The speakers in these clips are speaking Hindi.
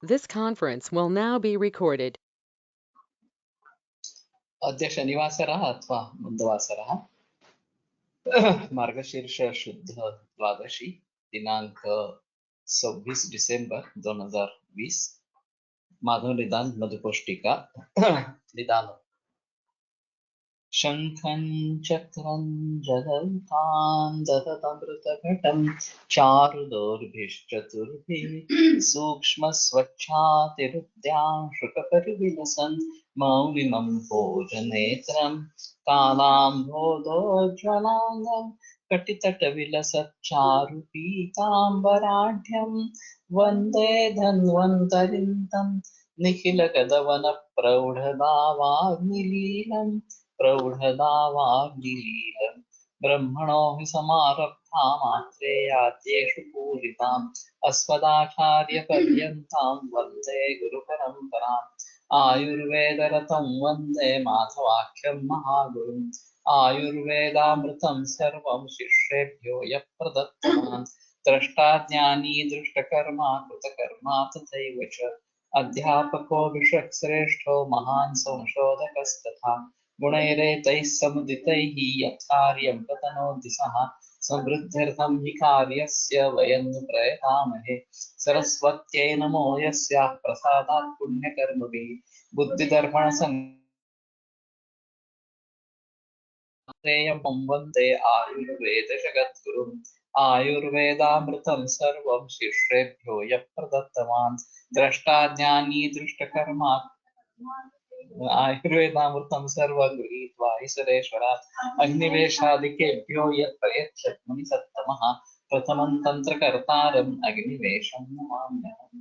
This conference will now be recorded. अद्य शनिवासरः अथवा बुधवासरः मार्गशीर्ष शुद्ध द्वादशी दिनांक 26 डिसेंबर 2020 माधव निदान मधुपुष्टिका निदान शंखं चक्रं जगन्तां दधतमृतघटं चारुदोर्भिश्चतुर्भिः सूक्ष्मस्वच्छातिरुद्यां शुकपरिविलसन् मौलिमं भोजनेत्रं कालाम्भोदोज्ज्वलाङ्गं कटितटविलसच्चारुपीताम्बराढ्यं वन्दे धन्वन्तरिं तं निखिलगदवनप्रौढदावाग्निलीलम् प्रौढदावाग्निलीलम् ब्रह्मणो हि समारब्धामात्रेयाद्येषु पूरिताम् अस्मदाचार्यपर्यन्तां वन्दे गुरुपरम्पराम् आयुर्वेदरतं वन्दे माधवाख्यं महागुरुम् आयुर्वेदामृतं सर्वं शिष्येभ्यो यः प्रदत्तवान् द्रष्टा दृष्टकर्मा कृतकर्मा तथैव च अध्यापको विश्वश्रेष्ठो महान् संशोधकस्तथा गुणैरेतैः समुदितैः यत्कार्यं प्रतनोति सः समृद्ध्यर्थं हि कार्यस्य वयं नु प्रयतामहे सरस्वत्यै नमो यस्याः प्रसादात् पुण्यकर्मभिः बुद्धिदर्पणसंश्रेयं वन्दे आयुर्वेदजगद्गुरुम् आयुर्वेदामृतं सर्वं शिष्येभ्यो यः प्रदत्तवान् द्रष्टा ज्ञानी दृष्टकर्मा आयुर्वेदामृतं सर्वं गृहीत्वा ईश्वरेश्वरात् अग्निवेशादिकेभ्यो यत् प्रयच्छत् सत्तमः प्रथमं तन्त्रकर्तारम् अग्निवेशं नमाम्यहम्।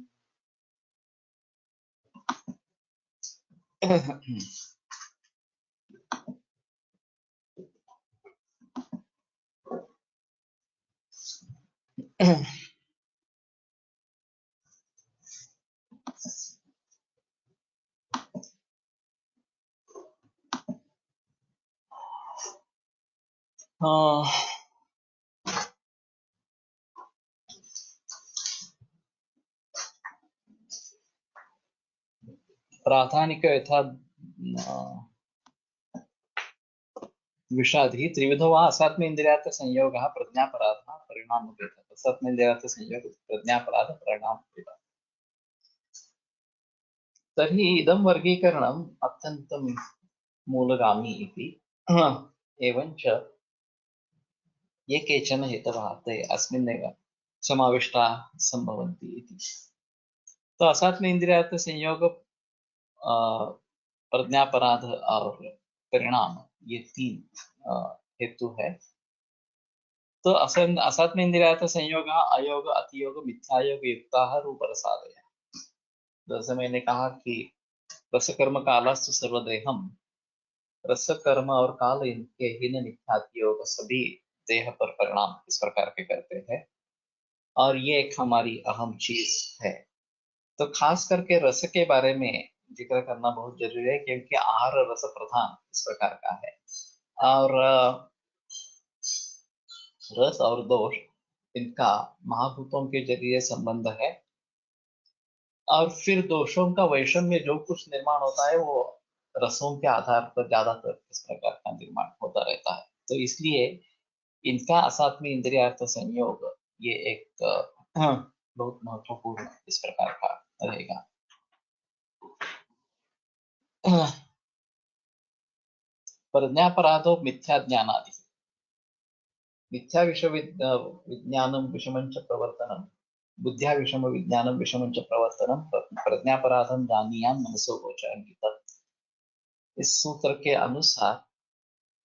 प्राधानिक यथा विषादी त्रिविधो वा असात्मेन्द्रियार्थ संयोगः प्रज्ञापराधः परिणामभेदः असात्मेन्द्रियार्थ संयोग प्रज्ञापराध परिणामभेदः। तर्हि इदं वर्गीकरणम् अत्यन्तं मूलगामी इति एवञ्च ये केचन हेतवः ते अस्मिन्नेव समाविष्टाः सम्भवन्ति इति। तो असात्म इंद्रियार्थ संयोग प्रज्ञापराध और परिणाम ये तीन हेतु है। तो असात्म इंद्रियार्थ संयोग अयोग अतियोग मिथ्यायोग युक्ता रूपरसादय। जैसे मैंने कहा कि रसकर्म कालस्तु सर्वदेहम, रसकर्म और काल इनके हीन मिथ्यायोग सभी देह पर परिणाम इस प्रकार के करते हैं और ये एक हमारी अहम चीज है। तो खास करके रस के बारे में जिक्र करना बहुत जरूरी है क्योंकि आहार रस प्रधान इस प्रकार का है और रस और दोष इनका महाभूतों के जरिए संबंध है और फिर दोषों का वैषम्य जो कुछ निर्माण होता है वो रसों के आधार पर ज्यादातर इस प्रकार का निर्माण होता रहता है। तो इसलिए इनका असात्मी इंद्रियार्थ संयोग ये एक बहुत महत्वपूर्ण इस प्रकार का रहेगा। प्रज्ञापराधो मिथ्या ज्ञानादि मिथ्या विज्ञानं विषमं च प्रवर्तनं बुद्ध्या विषम विज्ञानं विषमं च प्रवर्तनं प्रज्ञापराधं जानीयां मनसो गोचरं तत्। इस सूत्र के अनुसार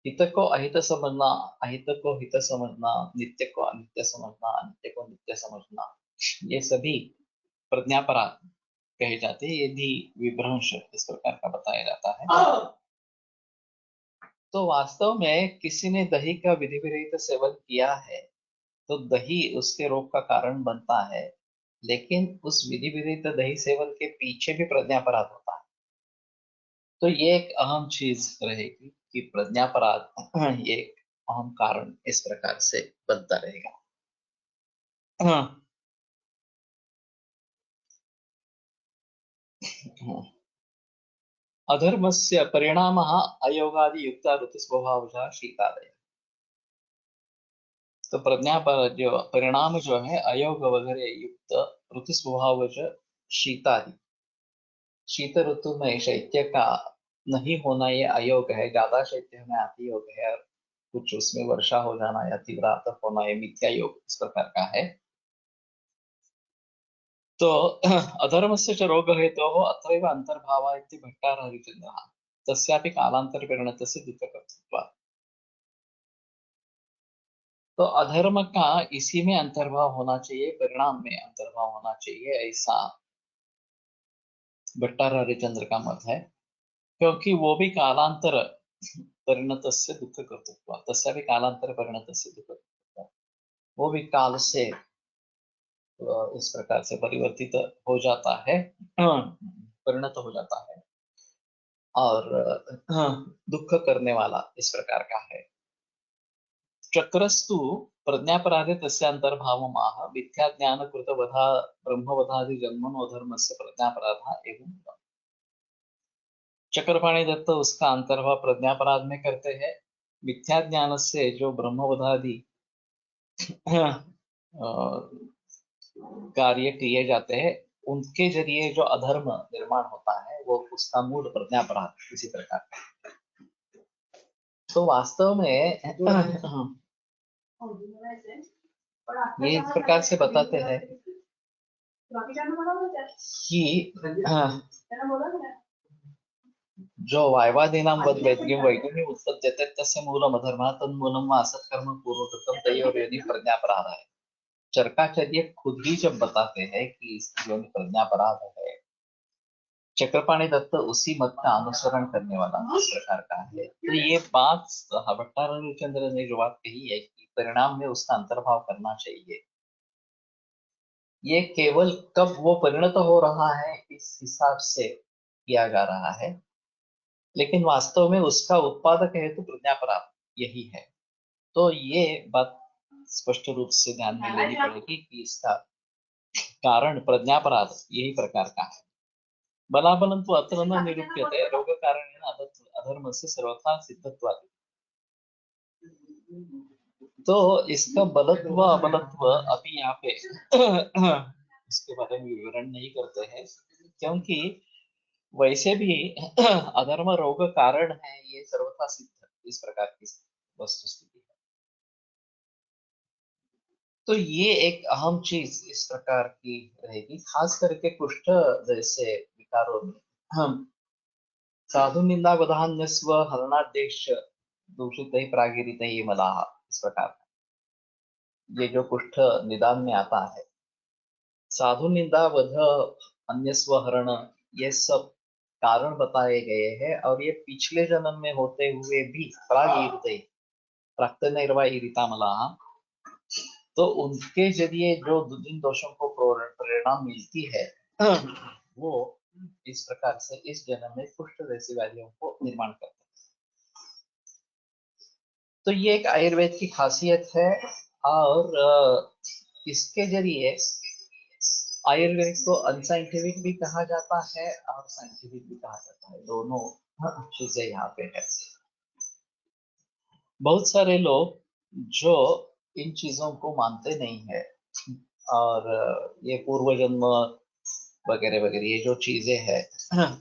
हित को अहित समझना, अहित को हित समझना, नित्य को अनित्य समझना, अनित्य को नित्य समझना, ये सभी प्रज्ञापराध कहे जाते हैं। ये भी विभ्रंश इस प्रकार का बताया जाता है। तो वास्तव में किसी ने दही का विधि विरहित सेवन किया है तो दही उसके रोग का कारण बनता है, लेकिन उस विधि विरहित दही सेवन के पीछे भी प्रज्ञापराध होता है। तो ये एक अहम चीज रहेगी कि प्रज्ञापराध ये एक अहम कारण इस प्रकार से बनता रहेगा। अधर्मस्य परिणामः अयोगादियुक्ता ऋतुस्वभावजा शीतादय। तो प्रज्ञा पर जो परिणाम जो है अयोग वगैरह युक्त ऋतु स्वभाव शीतादि, शीत ऋतु में शैत्य का नहीं होना ये अयोग है, ज्यादा शैत्य होना अति योग है, और कुछ उसमें वर्षा हो जाना या तीव्र आतप होना ये मिथ्या योग इस प्रकार का है। तो अधर्मस्य च रोग हेतु अत्रैव अंतर्भाव इति भट्टार हरिचंद्रः तस्यापि कालांतर परिणतस्य दुःखकर्तृत्वात्। तो अधर्म का इसी में अंतर्भाव होना चाहिए, परिणाम में अंतर्भाव होना चाहिए, ऐसा भट्टार हरिचंद्र का मत है, क्योंकि वो भी कालांतर परिणतस्य दुःख कर्तृत्व, तस्या भी कालांतर परिणतस्य दुःख कर्तृत्व, वो भी काल से इस प्रकार से परिवर्तित हो जाता है, परिणत हो जाता है, और दुख करने वाला इस प्रकार का है। चक्रस्तु प्रज्ञापराधे तस्य अंतर्भावमाह मिथ्या ज्ञान कृत वधा ब्रह्मवधादि जन्मनो धर्मस्य प्रज्ञापराधा एवं। चक्रपाणी दत्त उसका अंतर्भाव प्रज्ञापराध में करते हैं। मिथ्या ज्ञान से जो ब्रह्मवधादि कार्य किए जाते हैं, उनके जरिए जो अधर्म निर्माण होता है वो उसका मूल प्रज्ञापराध इसी प्रकार का। तो वास्तव में ये इस प्रकार से बताते हैं कि जो वायवादीनां वैद्यं वैगुण्यम् उत्पद्यते तस्य मूलम् अधर्मः तन्मूलं वा असत्कर्म पूर्वकृतं तयोर्योनि प्रज्ञापराध है। चरकाचार्य खुद ही जब बताते हैं कि इसकी योनि प्रज्ञापराध है, चक्रपाणी दत्त उसी मत का अनुसरण करने वाला इस प्रकार का है। तो ये बात भट्टार हरिश्चंद्र ने जो बात कही है कि परिणाम में उसका अंतर्भाव करना चाहिए, ये केवल कब वो परिणत हो रहा है इस हिसाब से किया जा रहा है, लेकिन वास्तव में उसका उत्पादक है तो प्रज्ञापराध यही है। तो ये बात स्पष्ट रूप से ध्यान में लेनी पड़ेगी कि इसका कारण प्रज्ञापराध यही प्रकार का है। बलाबलं तो अत्र न निरूप्यते रोग कारणेन अधर्मस्य सर्वथा सिद्धत्वात्। तो इसका बलत्व अबलत्व अभी यहाँ पे इसके बारे में विवरण नहीं करते हैं, क्योंकि वैसे भी अधर्म रोग कारण है ये सर्वथा सिद्ध इस प्रकार की वस्तु स्थिति है। तो ये एक अहम चीज इस प्रकार की रहेगी, खास करके कुष्ठ जैसे विकारों में हम साधु निंदा वधान्य स्व हरणादेश दूषित ही प्रागिरित ही मलाह इस प्रकार का ये जो कुष्ठ निदान में आता है, साधु निंदा वध अन्य स्वहरण, ये सब कारण बताए गए हैं, और ये पिछले जन्म में होते हुए भी प्राक्तनैर्वाहिरितामलाः, तो उनके जरिए जो जिन दोषों को प्रेरणा मिलती है वो इस प्रकार से इस जन्म में कुष्ठ जैसी व्याधियों को निर्माण करते हैं। तो ये एक आयुर्वेद की खासियत है, और इसके जरिए आयुर्वेद को अनसाइंटिफिक भी कहा जाता है और साइंटिफिक भी कहा जाता है, दोनों चीजें यहाँ पे है। बहुत सारे लोग जो इन चीजों को मानते नहीं है, और ये पूर्व जन्म वगैरह वगैरह ये जो चीजें हैं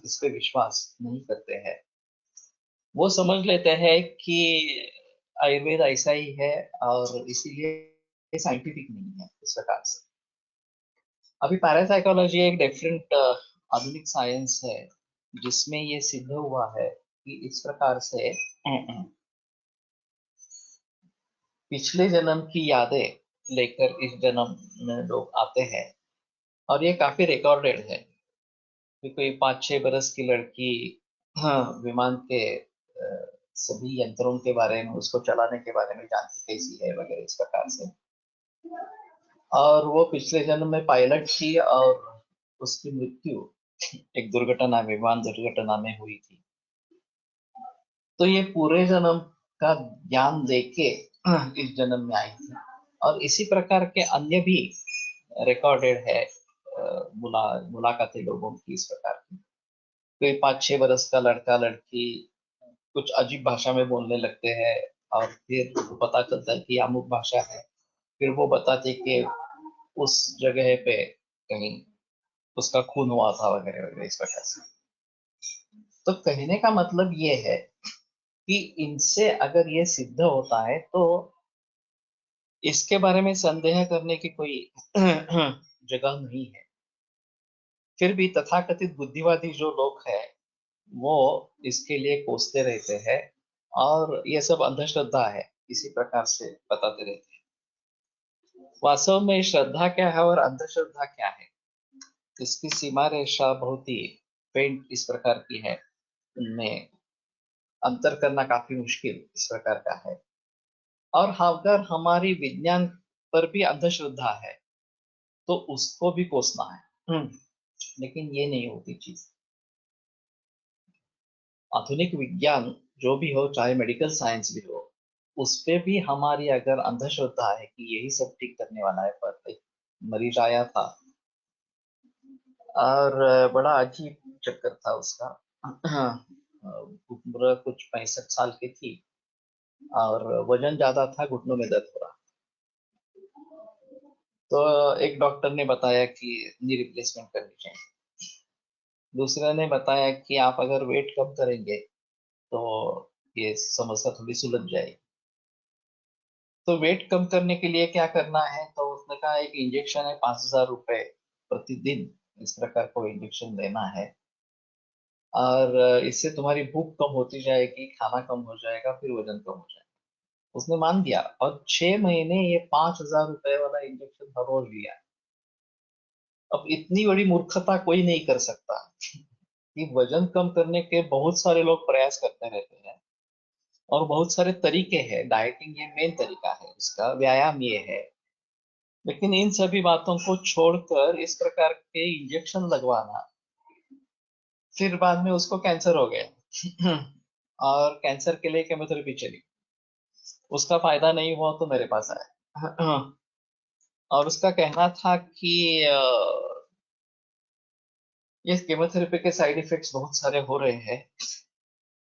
इस पे विश्वास नहीं करते हैं, वो समझ लेते हैं कि आयुर्वेद ऐसा ही है और इसीलिए साइंटिफिक नहीं है इस प्रकार से। अभी पैरासाइकोलॉजी एक डिफरेंट आधुनिक साइंस है जिसमें ये सिद्ध हुआ है कि इस प्रकार से पिछले जन्म की यादें लेकर इस जन्म में लोग आते हैं, और ये काफी रिकॉर्डेड है कि कोई 5-6 बरस की लड़की विमान के सभी यंत्रों के बारे में, उसको चलाने के बारे में जानती कैसी है वगैरह इस प्रकार से, और वो पिछले जन्म में पायलट थी और उसकी मृत्यु एक दुर्घटना, विमान दुर्घटना में हुई थी। तो ये पूरे जन्म का ज्ञान लेके इस जन्म में आई थी, और इसी प्रकार के अन्य भी रिकॉर्डेड है मुलाकातें लोगों की इस प्रकार की। कोई 5-6 बरस का लड़का लड़की कुछ अजीब भाषा में बोलने लगते हैं और फिर पता चलता है कि अमुक भाषा है। फिर वो बताते कि उस जगह पे कहीं उसका खून हुआ था वगैरह वगैरह इस प्रकार से। तो कहने का मतलब ये है कि इनसे अगर ये सिद्ध होता है तो इसके बारे में संदेह करने की कोई जगह नहीं है। फिर भी तथाकथित बुद्धिवादी जो लोग हैं वो इसके लिए कोसते रहते हैं और ये सब अंधश्रद्धा है इसी प्रकार से बताते रहते हैं। वास्तव में श्रद्धा क्या है और अंधश्रद्धा क्या है, इसकी सीमा रेखा बहुत ही फेंट इस प्रकार की है। उनमें अंतर करना काफी मुश्किल इस प्रकार का है। और अगर हमारी विज्ञान पर भी अंधश्रद्धा है तो उसको भी कोसना है। लेकिन ये नहीं होती चीज। आधुनिक विज्ञान जो भी हो, चाहे मेडिकल साइंस भी हो, उस पे भी हमारी अगर अंधश्रद्धा है कि यही सब ठीक करने वाला है। पर मरीज आया था और बड़ा अजीब चक्कर था उसका। उम्र कुछ 65 साल की थी और वजन ज्यादा था, घुटनों में दर्द हो रहा। तो एक डॉक्टर ने बताया कि नी रिप्लेसमेंट करनी चाहिए। दूसरे ने बताया कि आप अगर वेट कम करेंगे तो ये समस्या थोड़ी सुलझ जाएगी। तो वेट कम करने के लिए क्या करना है, तो उसने कहा एक इंजेक्शन है 5,000 रुपए प्रतिदिन, इस प्रकार को इंजेक्शन लेना है और इससे तुम्हारी भूख कम होती जाएगी, खाना कम हो जाएगा, फिर वजन कम हो जाएगा। उसने मान दिया और 6 महीने ये 5,000 रुपए वाला इंजेक्शन हर रोज लिया। अब इतनी बड़ी मूर्खता कोई नहीं कर सकता कि वजन कम करने के बहुत सारे लोग प्रयास करते रहते हैं और बहुत सारे तरीके हैं। डाइटिंग ये मेन तरीका है, उसका व्यायाम ये है। लेकिन इन सभी बातों को छोड़कर इस प्रकार के इंजेक्शन लगवाना, फिर बाद में उसको कैंसर हो गया और कैंसर के लिए केमोथेरेपी चली, उसका फायदा नहीं हुआ तो मेरे पास आया। और उसका कहना था कि ये केमोथेरेपी के साइड इफेक्ट्स बहुत सारे हो रहे हैं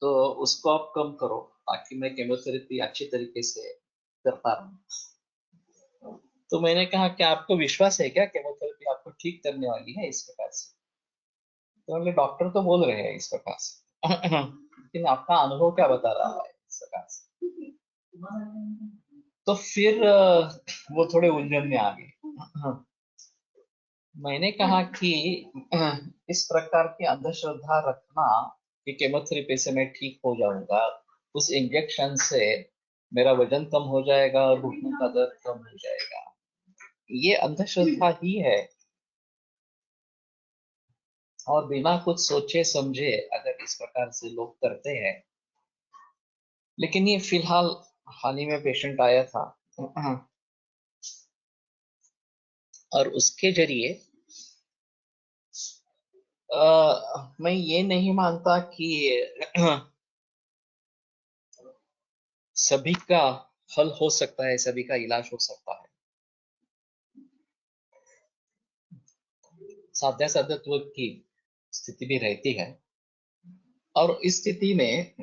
तो उसको आप कम करो ताकि मैं केमोथेरेपी अच्छी तरीके से करता रहूं। तो मैंने कहा कि आपको विश्वास है क्या केमोथेरेपी आपको ठीक करने वाली है इस प्रकार से? तो बोले डॉक्टर तो बोल रहे हैं इस प्रकार से लेकिन आपका अनुभव क्या बता रहा है इस प्रकार से? तो फिर वो थोड़े उलझन में आ गए। मैंने कहा कि इस प्रकार की अंधश्रद्धा रखना कि केमोथेरेपी से मैं ठीक हो जाऊंगा, उस इंजेक्शन से मेरा वजन कम हो जाएगा और घुटनों का दर्द कम हो जाएगा, ये अंधश्रद्धा ही है। और बिना कुछ सोचे समझे अगर इस प्रकार से लोग करते हैं। लेकिन ये फिलहाल हाल ही में पेशेंट आया था और उसके जरिए मैं ये नहीं मानता कि सभी का हल हो सकता है, सभी का इलाज हो सकता है। साध्यासाध्यत्व की स्थिति भी रहती है और इस स्थिति में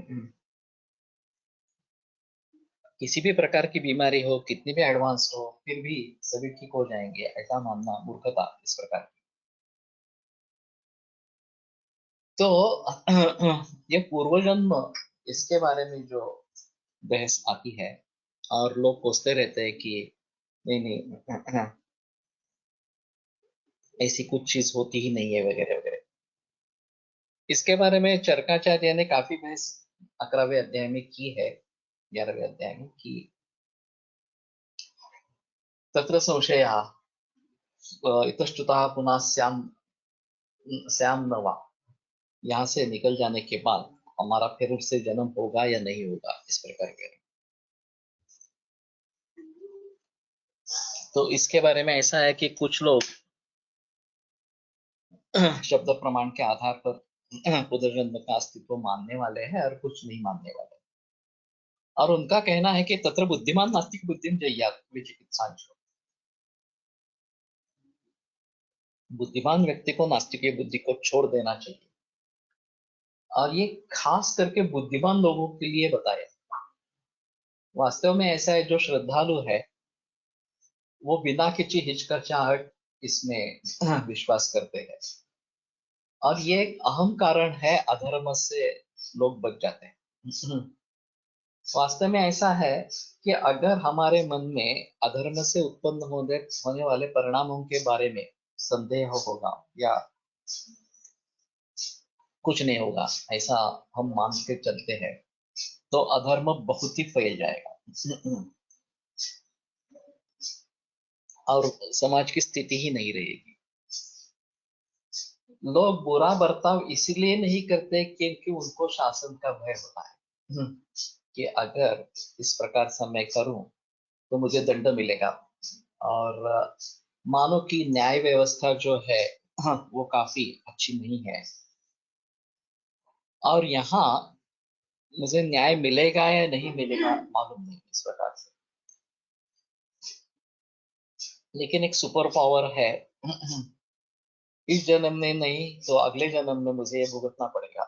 किसी भी प्रकार की बीमारी हो, कितनी भी एडवांस हो, फिर भी सभी ठीक हो जाएंगे ऐसा मानना मूर्खता इस प्रकार की। तो ये पूर्वजन्म, इसके बारे में जो बहस आती है और लोग पूछते रहते हैं कि नहीं नहीं ऐसी कुछ चीज होती ही नहीं है वगैरह वगैरह। इसके बारे में चरकाचार्य ने काफी बहस 11वें अध्याय में की है, 11वें अध्याय में की। तत्र संशयः इतस्ततः पुनः श्याम श्याम नवा, यहाँ से निकल जाने के बाद हमारा फिर उससे जन्म होगा या नहीं होगा इस प्रकार के। तो इसके बारे में ऐसा है कि कुछ लोग शब्द प्रमाण के आधार पर पुनर्जन्म का अस्तित्व मानने वाले हैं और कुछ नहीं मानने वाले। और उनका कहना है कि तत्र बुद्धिमान नास्तिक बुद्धिम जय्यात् विचिकित्सांचो। बुद्धिमान व्यक्ति को नास्तिकीय बुद्धि को छोड़ देना चाहिए, और ये खास करके बुद्धिमान लोगों के लिए बताया। वास्तव में ऐसा है, जो श्रद्धालु है वो बिना किसी हिचकिचाहट इसमें विश्वास करते हैं, और ये एक अहम कारण है अधर्म से लोग बच जाते हैं। वास्तव में ऐसा है कि अगर हमारे मन में अधर्म से उत्पन्न होने वाले परिणामों के बारे में संदेह होगा या कुछ नहीं होगा ऐसा हम मान के चलते हैं, तो अधर्म बहुत ही फैल जाएगा और समाज की स्थिति ही नहीं रहेगी। लोग बुरा बर्ताव इसलिए नहीं करते क्योंकि उनको शासन का भय होता है कि अगर इस प्रकार से मैं करूं तो मुझे दंड मिलेगा, और मानो कि न्याय व्यवस्था जो है वो काफी अच्छी नहीं है, और यहाँ मुझे न्याय मिलेगा या नहीं मिलेगा मालूम नहीं इस प्रकार से। लेकिन एक सुपर पावर है, इस जन्म में नहीं तो अगले जन्म में मुझे ये भुगतना पड़ेगा।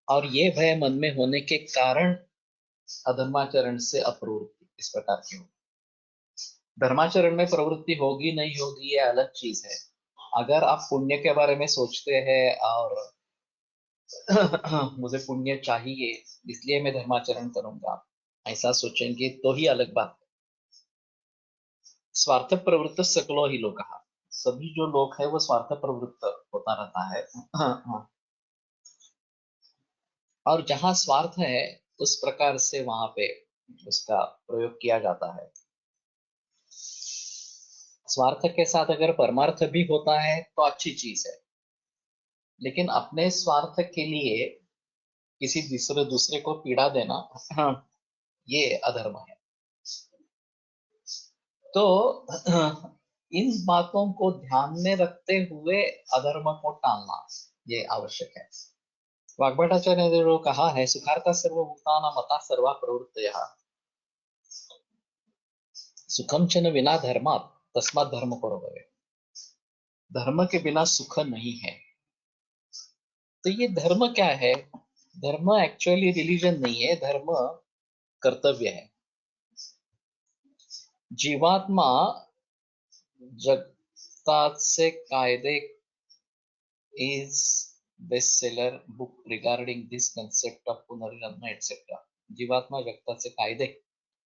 और ये भय मन में होने के कारण अधर्माचरण से अप्रवृत्ति इस प्रकार की होगी। धर्माचरण में प्रवृत्ति होगी नहीं होगी ये अलग चीज है। अगर आप पुण्य के बारे में सोचते हैं और मुझे पुण्य चाहिए इसलिए मैं धर्माचरण करूंगा ऐसा सोचेंगे तो ही अलग बात है। स्वार्थ प्रवृत्त सकलो ही लोग कहा, सभी जो लोग है वो स्वार्थ प्रवृत्त होता रहता है। और जहां स्वार्थ है उस प्रकार से वहां पे उसका प्रयोग किया जाता है। स्वार्थ के साथ अगर परमार्थ भी होता है तो अच्छी चीज है, लेकिन अपने स्वार्थ के लिए किसी दूसरे को पीड़ा देना, हाँ, ये अधर्म है। तो इन बातों को ध्यान में रखते हुए अधर्म को टालना ये आवश्यक है। वाग्भटाचार्य ने जो कहा है, सुखार्ता सर्वभूतानां मता सर्वा प्रवृत्तयः सुखम च न विना धर्मात् तस्मात् धर्म करो भवेत्। धर्म के बिना सुख नहीं है। तो ये धर्म क्या है? धर्म एक्चुअली रिलीजन नहीं है, धर्म कर्तव्य है। जीवात्मा जगताचे कायदे is bestseller book regarding this concept of पुनर्जन्म etc. जीवात्मा जगताचे कायदे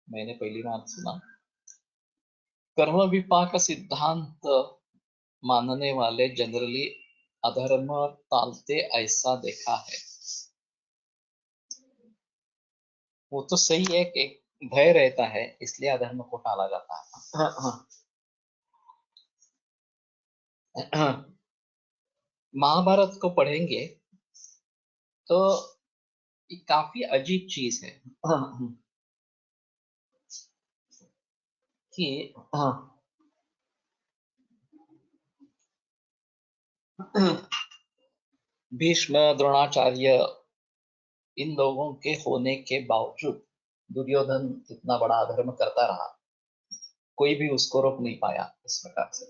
मैंने पहली बार सुना। कर्म विपाक सिद्धांत मानने वाले जनरली अधर्म टालते ऐसा देखा है। वो तो सही है कि एक भय रहता है इसलिए अधर्म को टाला जाता है। महाभारत को पढ़ेंगे तो ये काफी अजीब चीज है कि भीष्म द्रोणाचार्य इन लोगों के होने के बावजूद दुर्योधन इतना बड़ा अधर्म करता रहा, कोई भी उसको रोक नहीं पाया इस प्रकार से।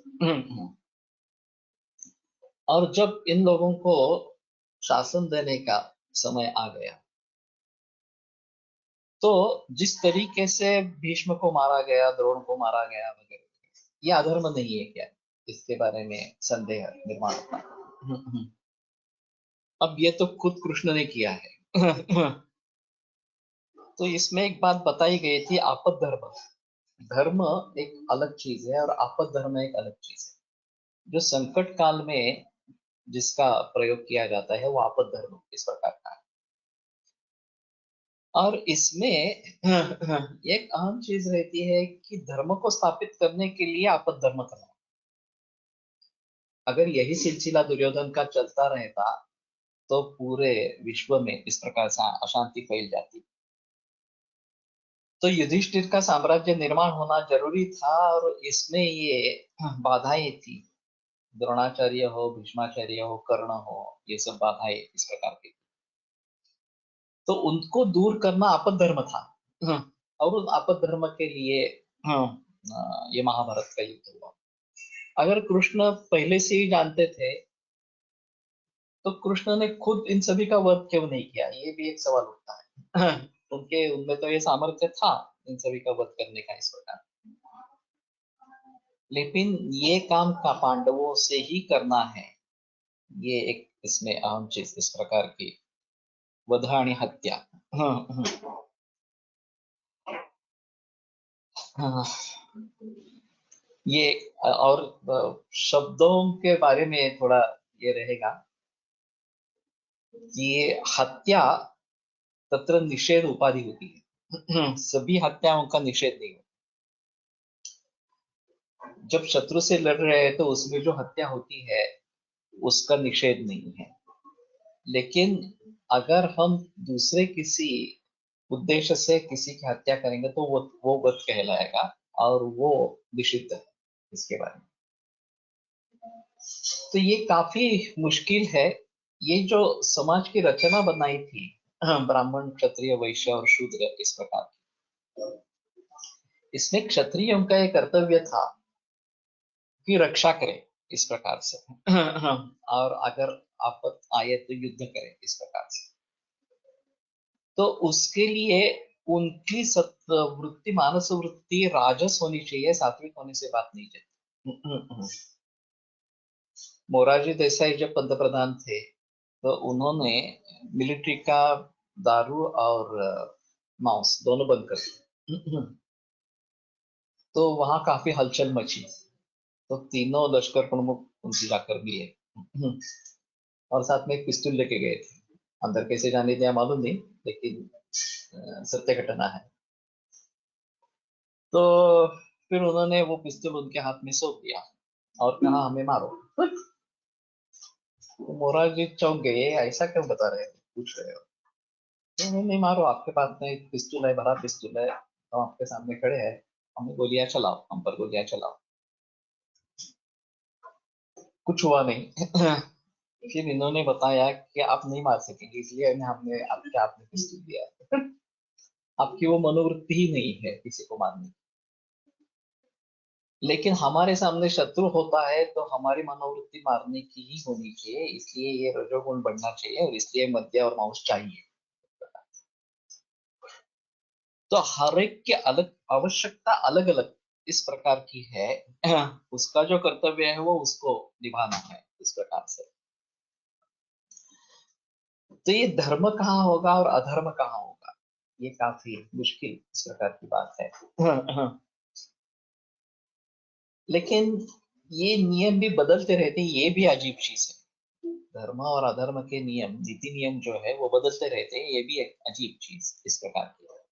और जब इन लोगों को शासन देने का समय आ गया तो जिस तरीके से भीष्म को मारा गया, द्रोण को मारा गया वगैरह, ये अधर्म नहीं है क्या? इसके बारे में संदेह निर्माण होता है। अब ये तो खुद कृष्ण ने किया है। तो इसमें एक बात बताई गई थी, आपद धर्म। धर्म एक अलग चीज है और आपद धर्म एक अलग चीज है। जो संकट काल में जिसका प्रयोग किया जाता है वो आपद धर्म इस प्रकार का है। और इसमें एक अहम चीज रहती है कि धर्म को स्थापित करने के लिए आपद धर्म करना। अगर यही सिलसिला दुर्योधन का चलता रहता तो पूरे विश्व में इस प्रकार से अशांति फैल जाती। तो युधिष्ठिर का साम्राज्य निर्माण होना जरूरी था और इसमें ये बाधाएं थी। द्रोणाचार्य हो, भीष्माचार्य हो, कर्ण हो, ये सब बाधाएं इस प्रकार की। तो उनको दूर करना आपद धर्म था। और उस आपद धर्म के लिए ये महाभारत का युद्ध हुआ। अगर कृष्ण पहले से ही जानते थे तो कृष्ण ने खुद इन सभी का वध क्यों नहीं किया, ये भी एक सवाल उठता है। उनमें तो ये सामर्थ्य था इन सभी का वध करने का इस प्रकार, लेकिन ये काम का पांडवों से ही करना है, ये एक इसमें अहम चीज इस प्रकार की वध आणि हत्या। ये और शब्दों के बारे में थोड़ा ये रहेगा कि ये हत्या तत्र निषेध उपाधि होती है। सभी हत्याओं का निषेध नहीं होता। जब शत्रु से लड़ रहे हैं तो उसमें जो हत्या होती है उसका निषेध नहीं है, लेकिन अगर हम दूसरे किसी उद्देश्य से किसी की हत्या करेंगे तो वो वध कहलाएगा और वो निषिद्ध है इसके बारे में। तो ये काफी मुश्किल है, ये जो समाज की रचना बनाई थी ब्राह्मण क्षत्रिय वैश्य और शूद्र इस प्रकार की, इसमें क्षत्रियों का एक कर्तव्य था कि रक्षा करे इस प्रकार से। और अगर आपत आए तो युद्ध करे इस प्रकार से। तो उसके लिए उनकी वृत्ति मानस वृत्ति राजस होनी चाहिए, सात्विक होने से बात नहीं चलती। मोरारजी देसाई जब पंतप्रधान थे तो उन्होंने मिलिट्री का दारू और मांस दोनों बंद कर दिए। तो वहां काफी हलचल मची, तो तीनों लश्कर प्रमुख उनसे जाकर मिले और साथ में एक पिस्तौल लेके गए थे। अंदर कैसे जाने दिया मालूम नहीं, लेकिन सत्य घटना है। तो फिर उन्होंने वो पिस्तौल उनके हाथ में सौंप दिया और कहा हमें मारो। तो मोरारजी चौंक गए, ऐसा क्यों बता रहे हो, पूछ रहे हो? तो नहीं मारो, आपके पास में एक पिस्तौल है, बड़ा पिस्तौल है, हम आपके सामने खड़े हैं, हमें गोलियां चलाओ, हम पर गोलियां चलाओ। कुछ हुआ नहीं। फिर इन्होंने बताया कि आप नहीं मार सकेंगे, इसलिए हमने आपके हाथ में पिस्तौल दिया। आपकी वो मनोवृत्ति ही नहीं है किसी को मारने की। लेकिन हमारे सामने शत्रु होता है तो हमारी मनोवृत्ति मारने की ही होनी चाहिए, इसलिए ये रजोगुण बढ़ना चाहिए और इसलिए मद्य और मांस चाहिए। तो हर एक की अलग आवश्यकता अलग अलग इस प्रकार की है। उसका जो कर्तव्य है वो उसको निभाना है इस प्रकार से। तो ये धर्म कहाँ होगा और अधर्म कहाँ होगा, ये काफी मुश्किल इस प्रकार की बात है। लेकिन ये नियम भी बदलते रहते हैं, ये भी अजीब चीज है। धर्म और अधर्म के नियम, नीति नियम जो है वो बदलते रहते हैं, ये भी एक अजीब चीज इस प्रकार की है।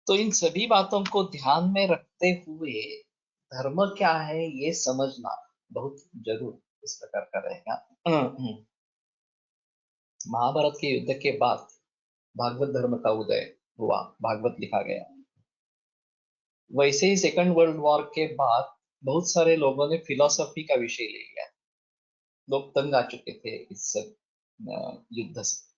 तो इन सभी बातों को ध्यान में रखते हुए धर्म क्या है ये समझना बहुत जरूर इस प्रकार का रहेगा। महाभारत के युद्ध के बाद भागवत धर्म का उदय हुआ, भागवत लिखा गया। वैसे ही सेकंड वर्ल्ड वॉर के बाद बहुत सारे लोगों ने फिलोसफी का विषय ले लिया, लोग तंग आ चुके थे इस युद्ध से।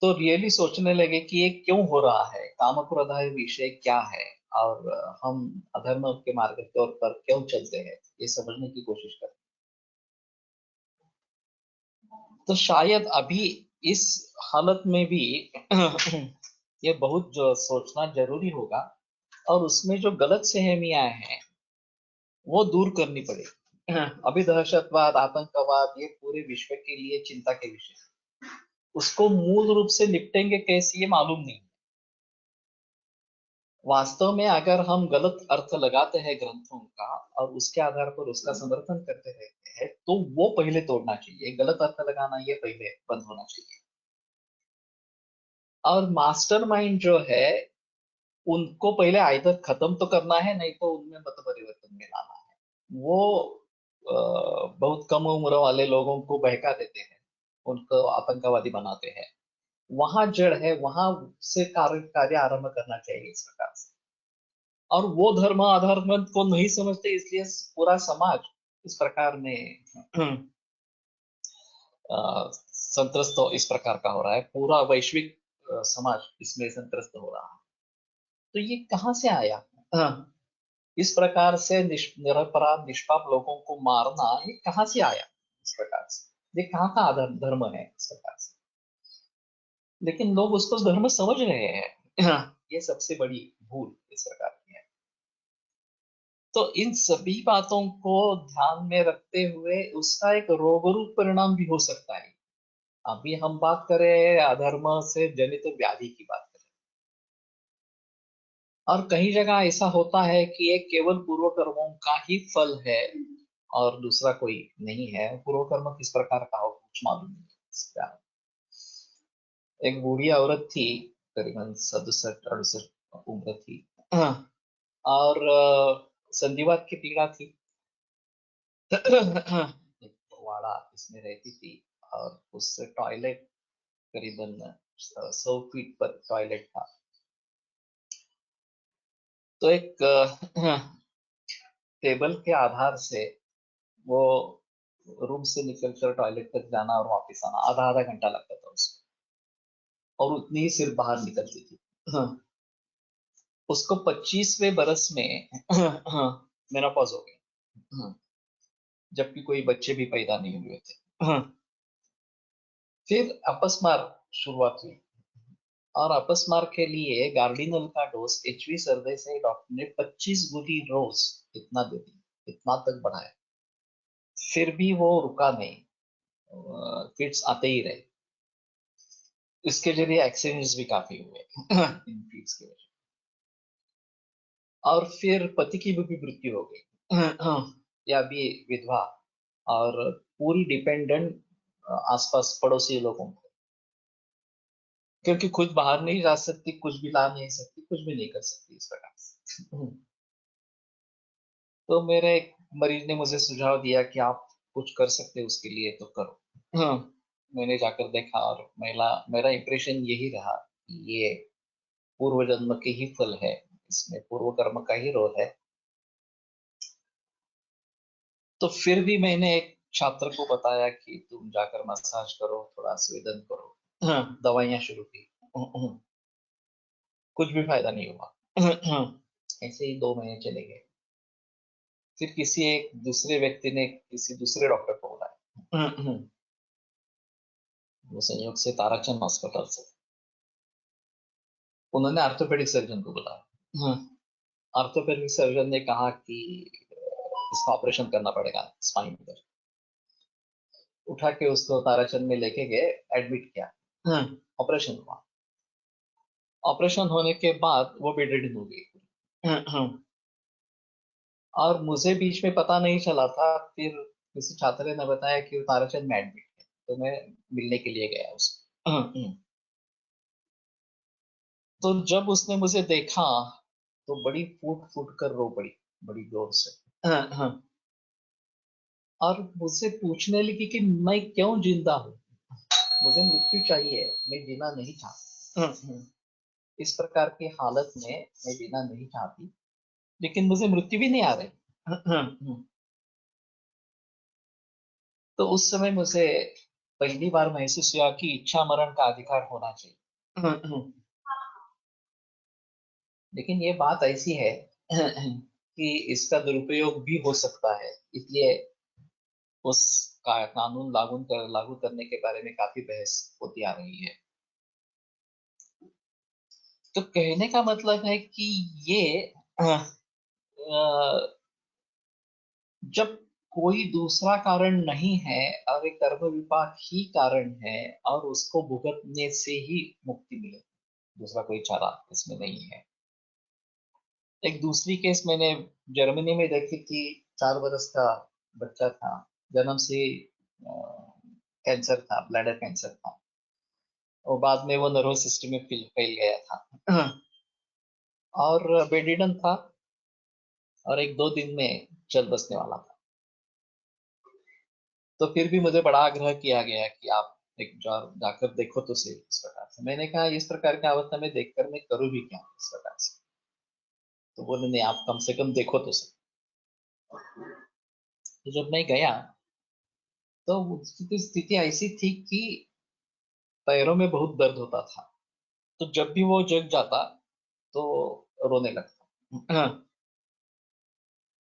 तो रियली सोचने लगे कि ये क्यों हो रहा है, काम क्रोध विषय क्या है, और हम अधर्म के मार्ग के तौर पर क्यों चलते हैं, ये समझने की कोशिश करते। तो शायद अभी इस हालत में भी ये बहुत जो सोचना जरूरी होगा और उसमें जो गलत सहमियां हैं वो दूर करनी पड़ेगी। अभी दहशतवाद आतंकवाद ये पूरे विश्व के लिए चिंता के विषय, उसको मूल रूप से निपटेंगे कैसे ये मालूम नहीं। वास्तव में अगर हम गलत अर्थ लगाते हैं ग्रंथों का और उसके आधार पर उसका समर्थन करते रहते हैं तो वो पहले तोड़ना चाहिए, गलत अर्थ लगाना ये पहले बंद होना चाहिए। और मास्टरमाइंड जो है उनको पहले आइदर खत्म तो करना है, नहीं तो उनमें मत परिवर्तन में लाना है। वो बहुत कम उम्र वाले लोगों को बहका देते हैं, उनको आतंकवादी बनाते हैं। वहां जड़ है, वहां से कार्य आरंभ करना चाहिए इस प्रकार से। और वो धर्म अधर्म को नहीं समझते, इसलिए पूरा समाज इस प्रकार में संत्रस्त इस प्रकार का हो रहा है, पूरा वैश्विक समाज इसमें संत्रस्त हो रहा है। तो ये कहाँ से आया? हाँ, इस प्रकार से निरपराध निष्पाप लोगों को मारना ये कहाँ से आया? इस प्रकार से ये कहाँ का आधार धर्म है इस प्रकार से? लेकिन लोग उसको धर्म समझ रहे हैं। हाँ, ये सबसे बड़ी भूल इस प्रकार की है। तो इन सभी बातों को ध्यान में रखते हुए उसका एक रोगरूप परिणाम भी हो सकता है। अभी हम बात करें अधर्म से जनित व्याधि की बात करें, और कई जगह ऐसा होता है कि एक केवल पूर्व कर्मों का ही फल है और दूसरा कोई नहीं है। पूर्व कर्म किस प्रकार का हो कुछ मालूम नहीं इसका। एक बूढ़ी औरत थी, करीबन 67-68 उम्र थी। हाँ, और संधिवात की पीड़ा थी। एक वाड़ा इसमें रहती थी, और उससे टॉयलेट करीबन 100 फीट पर टॉयलेट था। तो एक टेबल के आधार से वो रूम से निकलकर टॉयलेट तक जाना और वापस आना आधा आधा घंटा लगता था उसको, और उतनी ही सिर्फ बाहर निकलती थी। हाँ, उसको 25वें बरस में हाँ, मेनोपॉज हो गई। हाँ, जबकि कोई बच्चे भी पैदा नहीं हुए थे। हाँ, फिर अपस्मार शुरुआत हुई, और अपस्मार के लिए गार्डिनल का डोज एचवी सर्दे से डॉक्टर ने 25 गोली रोज इतना दे दी, इतना तक बढ़ाया। फिर भी वो रुका नहीं, फिट्स आते ही रहे। इसके जरिए एक्सीडेंट्स भी काफी हुए इन फिट्स के वजह। और फिर पति की भी मृत्यु हो गई, या भी विधवा, और पूरी डिपेंडेंट आसपास पड़ोसी लोगों को, क्योंकि खुद बाहर नहीं जा सकती, कुछ भी ला नहीं सकती, कुछ भी नहीं कर सकती इस प्रकार से। तो मेरे एक मरीज ने मुझे सुझाव दिया कि आप कुछ कर सकते हो उसके लिए तो करो। मैंने जाकर देखा, और मेरा इंप्रेशन यही रहा कि ये पूर्व जन्म के ही फल है, इसमें पूर्व कर्म का ही रोल है। तो फिर भी मैंने एक छात्र को बताया कि तुम जाकर मसाज करो, थोड़ा स्वेदन करो। दवाइयां शुरू की, कुछ भी फायदा नहीं हुआ। ऐसे ही 2 महीने चले गए। फिर किसी एक दूसरे व्यक्ति ने किसी दूसरे डॉक्टर को बुलाया, वो संयोग से ताराचंद हॉस्पिटल से। उन्होंने ऑर्थोपेडिक सर्जन को बुलाया। ऑर्थोपेडिक सर्जन ने कहा कि इसका ऑपरेशन करना पड़ेगा स्पाइन पर। उठा के उसको ताराचंद में लेके गए, एडमिट किया, ऑपरेशन हुआ। ऑपरेशन होने के बाद वो बेड हो गई। और मुझे बीच में पता नहीं चला था, फिर किसी छात्र ने बताया कि वो ताराचंद में एडमिट है, तो मैं मिलने के लिए गया उसको। तो जब उसने मुझे देखा तो बड़ी फूट फूट कर रो पड़ी, बड़ी जोर से। और मुझसे पूछने लगी कि मैं क्यों जिंदा हूँ, मुझे मृत्यु चाहिए, मैं जीना नहीं चाहती। इस प्रकार की हालत में मैं जीना नहीं चाहती, लेकिन मुझे मृत्यु भी नहीं आ रही। तो उस समय मुझे पहली बार महसूस हुआ कि इच्छा मरण का अधिकार होना चाहिए। लेकिन ये बात ऐसी है कि इसका दुरुपयोग भी हो सकता है, इसलिए उस कानून लागू करने के बारे में काफी बहस होती आ रही है। तो कहने का मतलब है कि ये जब कोई दूसरा कारण नहीं है और एक कर्म विपाक ही कारण है, और उसको भुगतने से ही मुक्ति मिले, दूसरा कोई चारा इसमें नहीं है। एक दूसरी केस मैंने जर्मनी में देखी थी। 4 बरस का बच्चा था, जन्म से कैंसर था, ब्लैडर कैंसर था, और बाद में वो नर्वस सिस्टम में फैल गया था। और बेडिडन था, और 1-2 दिन में चल बसने वाला था। तो फिर भी मुझे बड़ा आग्रह किया गया कि आप एक जाकर देखो तो सही। इस प्रकार से मैंने कहा, इस प्रकार की अवस्था में देखकर मैं करूँ भी क्या इस प्रकार से? तो बोले नहीं, आप कम से कम देखो तो सही। तो जब मैं गया तो उसकी स्थिति ऐसी थी कि पैरों में बहुत दर्द होता था। तो जब भी वो जग जाता तो रोने लगता।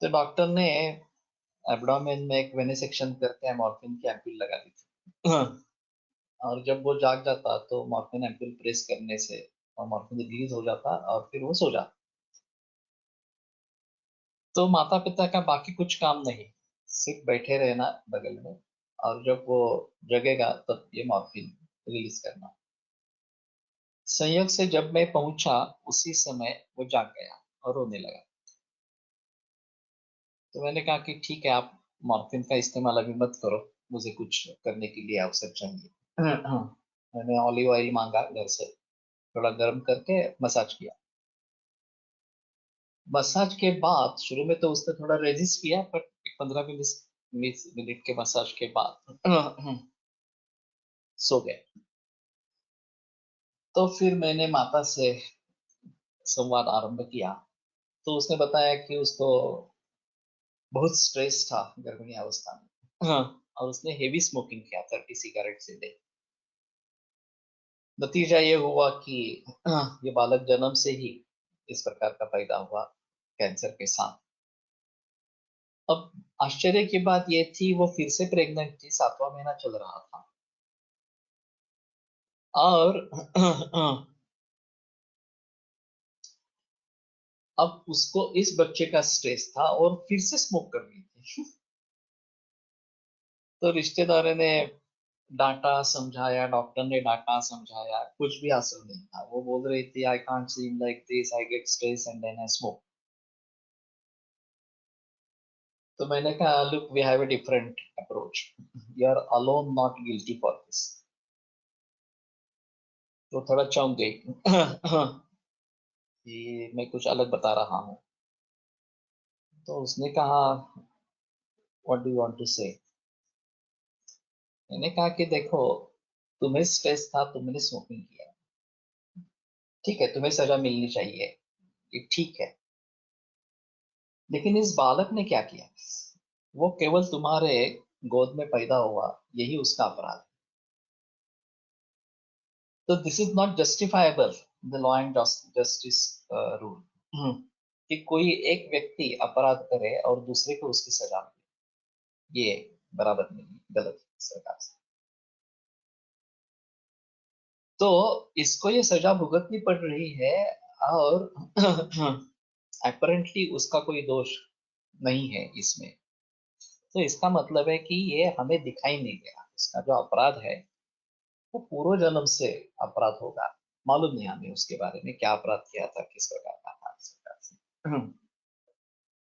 तो डॉक्टर ने एब्डोमेन में एक वेनेसेक्शन करके मॉर्फिन की एम्पूल लगा दी थी। और जब वो जाग जाता तो मॉर्फिन एम्पूल प्रेस करने से और मॉर्फिन रिलीज हो जाता और फिर वो सो जाता। तो माता पिता का बाकी कुछ काम नहीं, सिर्फ बैठे रहना बगल में, और जब वो जगेगा तब ये मॉर्फिन रिलीज करना। संयोग से जब मैं पहुंचा उसी समय वो जाग गया और रोने लगा। तो मैंने कहा कि ठीक है, आप मॉर्फिन का इस्तेमाल अभी मत करो, मुझे कुछ करने के लिए अवसर चाहिए। मैंने ऑलिव ऑयल मांगा घर से, थोड़ा गर्म करके मसाज किया। मसाज के बाद शुरू में तो उसने थोड़ा रेजिस्ट किया, पर 15 मिनट के मसाज के बाद सो गए। तो फिर मैंने माता से संवाद आरंभ किया। तो उसने बताया कि उसको बहुत स्ट्रेस था गर्भिणी अवस्था में। और उसने हेवी स्मोकिंग किया, 30 सिगरेट से दे। नतीजा ये हुआ कि ये बालक जन्म से ही इस प्रकार का पैदा हुआ, कैंसर के साथ। अब आश्चर्य की बात ये थी, वो फिर से प्रेग्नेंट थी, 7वां महीना चल रहा था। और अब उसको इस बच्चे का स्ट्रेस था और फिर से स्मोक करनी थी। तो रिश्तेदारों ने डांटा समझाया, डॉक्टर ने डांटा समझाया, कुछ भी असर नहीं था। वो बोल रही थी, I can't seem like this, I get stress and then I smoke. तो मैंने कहा, look, we have a different approach, you are alone not guilty for this. तो थोड़ा चौंक गई कि मैं कुछ अलग बता रहा हूँ। तो उसने कहा, what do you want to say. मैंने कहा कि देखो, तुम्हें स्ट्रेस था, तुमने स्मोकिंग किया, ठीक है, तुम्हें सजा मिलनी चाहिए, ये ठीक है। लेकिन इस बालक ने क्या किया? वो केवल तुम्हारे गोद में पैदा हुआ, यही उसका अपराध है। तो this is not justifiable, the law and justice rule, कि कोई एक व्यक्ति अपराध करे और दूसरे को उसकी सजा मिले, ये बराबर नहीं, गलत है सरकार से। तो इसको ये सजा भुगतनी पड़ रही है, और अपरेंटली उसका कोई दोष नहीं है इसमें। तो इसका मतलब है कि ये हमें दिखाई नहीं दे रहा, इसका जो अपराध है वो पूर्व जन्म से अपराध होगा। मालूम नहीं हमें उसके बारे में, क्या अपराध किया था, किस प्रकार का था, इस प्रकार से।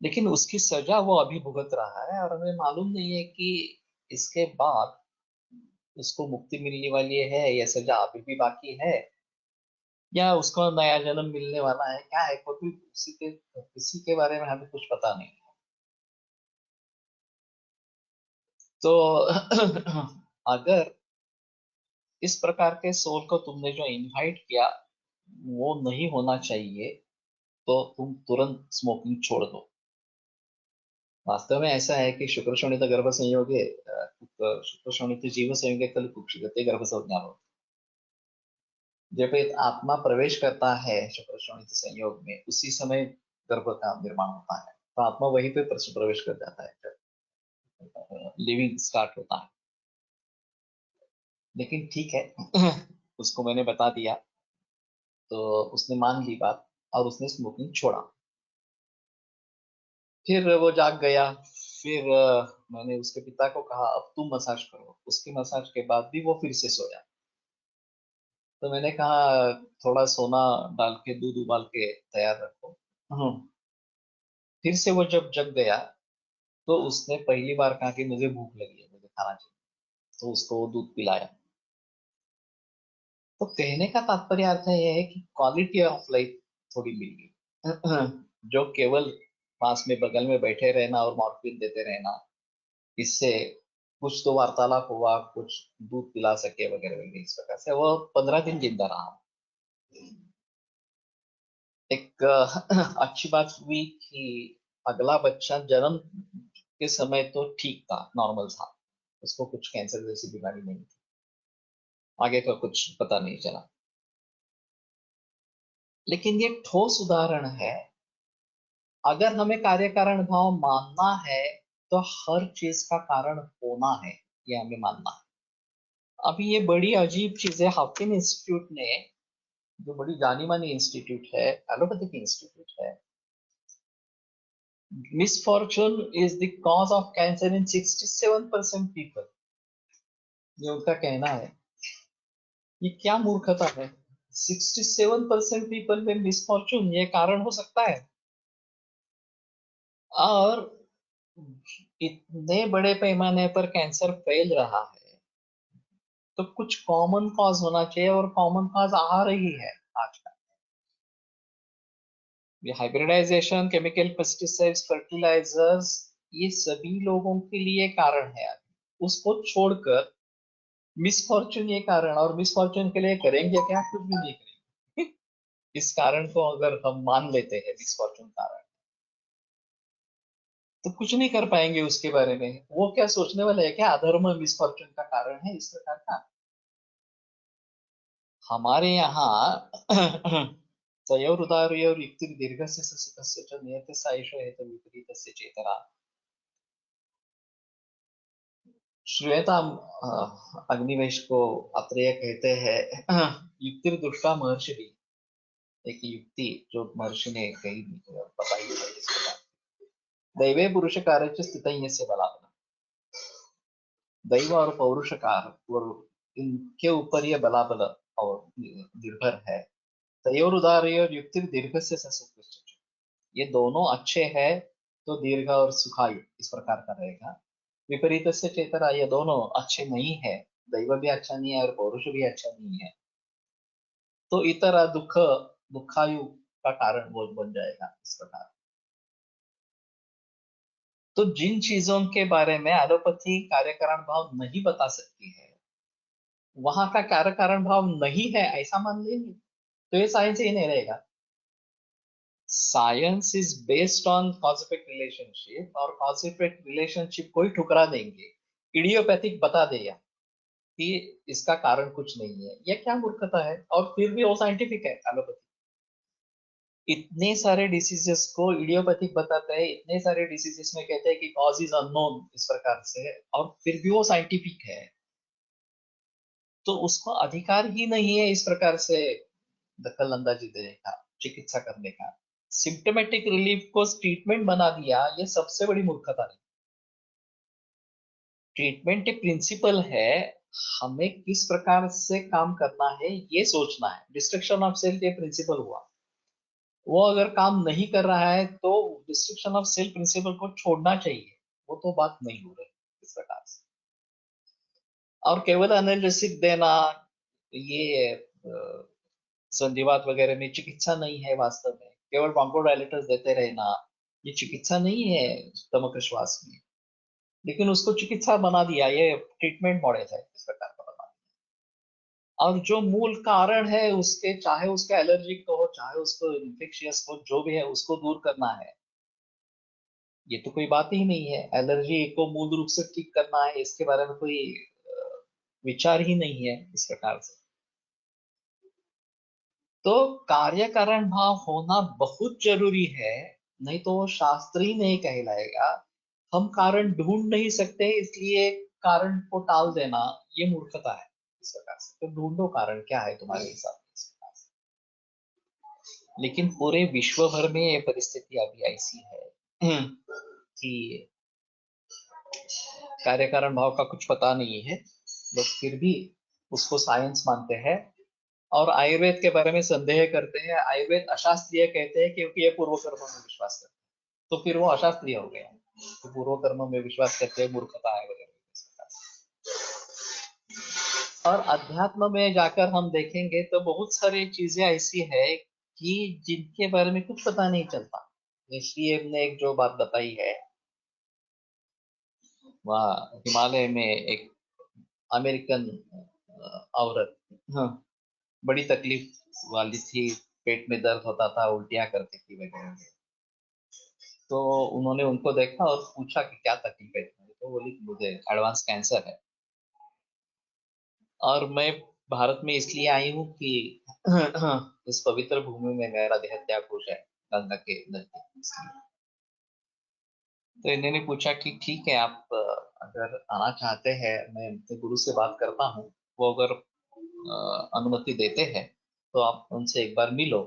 लेकिन उसकी सजा वो अभी भुगत रहा है, और हमें मालूम नहीं है कि इसके बाद उसको मुक्ति मिलने वाली है या सजा अभी भी बाकी है, या उसको नया जन्म मिलने वाला है, क्या है, क्योंकि किसी के बारे में हमें कुछ पता नहीं। तो अगर इस प्रकार के सोल को तुमने जो इनवाइट किया वो नहीं होना चाहिए, तो तुम तुरंत स्मोकिंग छोड़ दो। वास्तव में ऐसा है कि शुक्र शोणित गर्भ संयोगे शुक्र शोणित जीव संयोगे खलु कुक्षिगते गर्भ संज्ञा भवति। जब एक आत्मा प्रवेश करता है शुक्र शोणित संयोग में, उसी समय गर्भ का निर्माण होता है। तो आत्मा वहीं पे प्रवेश कर जाता है जब लिविंग स्टार्ट होता है। लेकिन ठीक है, उसको मैंने बता दिया, तो उसने मान ली बात और उसने स्मोकिंग छोड़ा। फिर वो जाग गया। फिर मैंने उसके पिता को कहा, अब तुम मसाज करो। उसकी मसाज के बाद भी वो फिर से सोया। तो मैंने कहा, थोड़ा सोना डाल के दूध उबाल के तैयार रखो। फिर से वो जब जग गया तो उसने पहली बार कहा कि मुझे भूख लगी है, मुझे खाना चाहिए। तो उसको वो दूध पिलाया। तो कहने का तात्पर्य अर्थ यह है कि क्वालिटी ऑफ लाइफ थोड़ी मिल गई। जो केवल पास में बगल में बैठे रहना और मॉर्फिन देते रहना, इससे कुछ तो वार्तालाप हुआ, कुछ दूध पिला सके वगैरह वगैरह, इस प्रकार से वो 15 दिन जिंदा रहा। एक अच्छी बात हुई कि अगला बच्चा जन्म के समय तो ठीक था, नॉर्मल था, उसको कुछ कैंसर जैसी बीमारी नहीं थी। आगे का कुछ पता नहीं चला। लेकिन ये ठोस उदाहरण है। अगर हमें कार्य कारण भाव मानना है तो हर चीज का कारण होना है, ये हमें मानना है। अभी ये बड़ी अजीब चीज है, हाफकिन इंस्टीट्यूट ने, जो बड़ी जानी मानी इंस्टीट्यूट है, एलोपैथिक इंस्टीट्यूट है, misfortune is the cause of cancer in 67% people, ये उनका कहना है। ये क्या मूर्खता है। 67% पीपल में मिसफॉर्चून ये कारण हो सकता है। और इतने बड़े पैमाने पर कैंसर फैल रहा है तो कुछ कॉमन कॉज होना चाहिए, और कॉमन कॉज आ रही है आजकल। ये हाइब्रिडाइजेशन, केमिकल पेस्टिसाइड्स, फर्टिलाइजर्स, ये सभी लोगों के लिए कारण है। उसको छोड़कर मिसफॉर्चून ये कारण, और मिसफॉर्चून के लिए करेंगे क्या, कुछ भी नहीं करेंगे। इस कारण को अगर हम मान लेते हैं मिसफॉर्चून कारण, तो कुछ नहीं कर पाएंगे उसके बारे में। वो क्या सोचने वाले है, क्या अधर्म मिसफॉर्चून का कारण है इस प्रकार का। हमारे यहाँ तयोरुदारयोर युक्ति दीर्घस्य सुखस्य च नियतस्य आयुषो हेतु विपरीतस्य चेतरा। श्वेता अग्निवेश को अत्रेय कहते हैं युक्ति दुष्टा महर्षि भी, एक युक्ति जो महर्षि ने कही बताई है इस प्रकार। दैवे पुरुष कार्य स्थित से बला, दैव और पौरुष कार्य और इनके ऊपर ये बलाबल और निर्भर है। तयोर उदार और युक्ति दीर्घ से ससुकृष्ट, ये दोनों अच्छे हैं तो दीर्घ और सुखायु इस प्रकार का रहेगा। विपरीत से चेतरा, ये दोनों अच्छे नहीं है, दैव भी अच्छा नहीं है और पौरुष भी अच्छा नहीं है, तो इतर दुख दुखायु का कारण वो बन जाएगा इस प्रकार। तो जिन चीजों के बारे में एलोपैथी कार्य कारण भाव नहीं बता सकती है, वहां का कार्य कारण भाव नहीं है ऐसा मान लेंगे तो ये साइंस ही नहीं रहेगा। Science is based on cause effect relationship, और कॉज इफेक्ट रिलेशनशिप को ही ठुकरा देंगे, इडियोपैथिक बता देगा कि इसका कारण कुछ नहीं है। यह क्या मूर्खता है। और फिर भी वो साइंटिफिक है एलोपैथी। इतने सारे डिसीजेस को इडियोपैथिक बताते हैं, इतने सारे डिसीजेस में कहते हैं कि कॉज इज अननोन इस प्रकार से, और फिर भी वो साइंटिफिक है। तो उसको अधिकार ही नहीं है इस प्रकार से दखल अंदाजी देने का, चिकित्सा करने का। सिम्टोमेटिक रिलीफ को ट्रीटमेंट बना दिया, ये सबसे बड़ी मूर्खता है। ट्रीटमेंट एक प्रिंसिपल है, हमें किस प्रकार से काम करना है ये सोचना है। डिस्ट्रक्शन ऑफ सेल ये प्रिंसिपल हुआ, वो अगर काम नहीं कर रहा है तो डिस्ट्रक्शन ऑफ सेल प्रिंसिपल को छोड़ना चाहिए, वो तो बात नहीं हो रही इस प्रकार से। और केवल एनालिसिक देना, ये संधिवात वगैरह में चिकित्सा नहीं है वास्तव में। केवल ब्रोंकोडायलेटर्स देते रहना, ये चिकित्सा नहीं है स्टमक श्वास में। लेकिन उसको चिकित्सा बना दिया, ये ट्रीटमेंट मॉडल है इस प्रकार का बना दिया। और जो मूल कारण है उसके, चाहे उसके एलर्जिक हो, चाहे उसको इन्फेक्शियस हो, जो भी है उसको दूर करना है, ये तो कोई बात ही नहीं है। एलर्जी को मूल रूप से ठीक करना है, इसके बारे में कोई विचार ही नहीं है इस प्रकार से। तो कार्य कारण भाव होना बहुत जरूरी है, नहीं तो वो शास्त्र ही नहीं कहलाएगा। हम कारण ढूंढ नहीं सकते, इसलिए कारण को टाल देना ये मूर्खता है इस प्रकार से। तो ढूंढो कारण क्या है तुम्हारे हिसाब से इस प्रकार से। लेकिन पूरे विश्व भर में ये परिस्थिति अभी ऐसी है कि कार्य कारण भाव का कुछ पता नहीं है, लोग फिर भी उसको साइंस मानते हैं। और आयुर्वेद के बारे में संदेह करते हैं, आयुर्वेद अशास्त्रीय कहते हैं क्योंकि ये पूर्व कर्म में विश्वास करते हैं। तो फिर वो अशास्त्रीय हो गया, तो पूर्व कर्म में विश्वास करते हैं, मूर्खता है वगैरह। और अध्यात्म में जाकर हम देखेंगे तो बहुत सारी चीजें ऐसी है कि जिनके बारे में कुछ पता नहीं चलता। इसलिए हमने एक जो बात बताई है, वहाँ हिमालय में एक अमेरिकन औरत, हाँ, बड़ी तकलीफ वाली थी, पेट में दर्द होता था, उल्टियाँ करती थी वगैरह। तो उन्होंने उनको देखा और पूछा कि क्या तकलीफ है तुम्हें, तो बोली मुझे एडवांस कैंसर है और मैं भारत में इसलिए आई हूँ कि इस पवित्र भूमि में मेरा देह त्याग हो जाए गंगा के नजदीक, इसलिए। तो इन्होंने पूछा कि ठीक है, आप अगर आना चाहते हैं, मैं अपने गुरु से बात करता हूँ, वो अगर अनुमति देते हैं तो आप उनसे एक बार मिलो।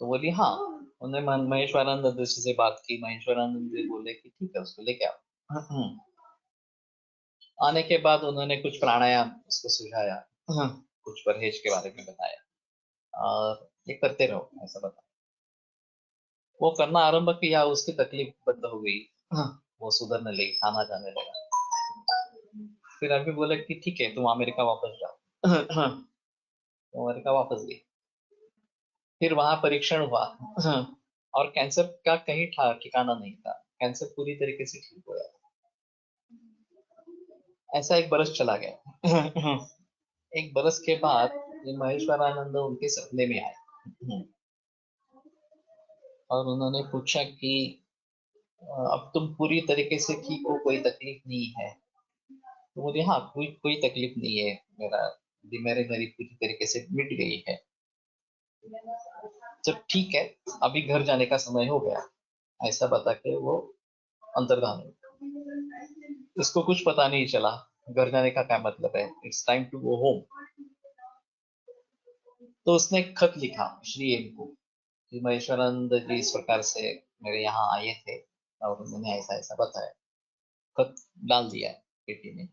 तो बोली हाँ। उन्होंने महेश्वरानंद ऋषि से बात की। महेश्वरानंद जी बोले कि ठीक है, उसको लेके आओ। आने के बाद उन्होंने कुछ प्राणायाम उसको सुझाया, कुछ परहेज के बारे में बताया और ये करते रहो, ऐसा बताया। वो करना आरंभ किया, उसकी तकलीफ बंद हो गई। वो सुधरने लगी, खाना जाने लगा। फिर अभी बोले कि ठीक है, तुम अमेरिका वापस जाओ। तो अमेरिका वापस गई। फिर वहां परीक्षण हुआ और कैंसर का कहीं ठिकाना नहीं था। कैंसर पूरी तरीके से ठीक हो गया। ऐसा एक बरस चला गया। एक बरस के बाद ये महेश्वरानंद उनके सपने में आए और उन्होंने पूछा कि अब तुम पूरी तरीके से ठीक हो, कोई तकलीफ नहीं है? तो बोले हाँ, कोई कोई तकलीफ नहीं है, मेरे मेरी पूरी तरीके से मिट गई है। जब ठीक है, अभी घर जाने का समय हो गया, ऐसा बता के वो अंतर्धान हो गया। उसको कुछ पता नहीं चला घर जाने का क्या मतलब है, it's time to go home. तो उसने एक खत लिखा श्री एम को कि महेश्वरानंद जी इस प्रकार से मेरे यहाँ आए थे और उन्होंने ऐसा ऐसा बताया। खत डाल दिया है पेटी में।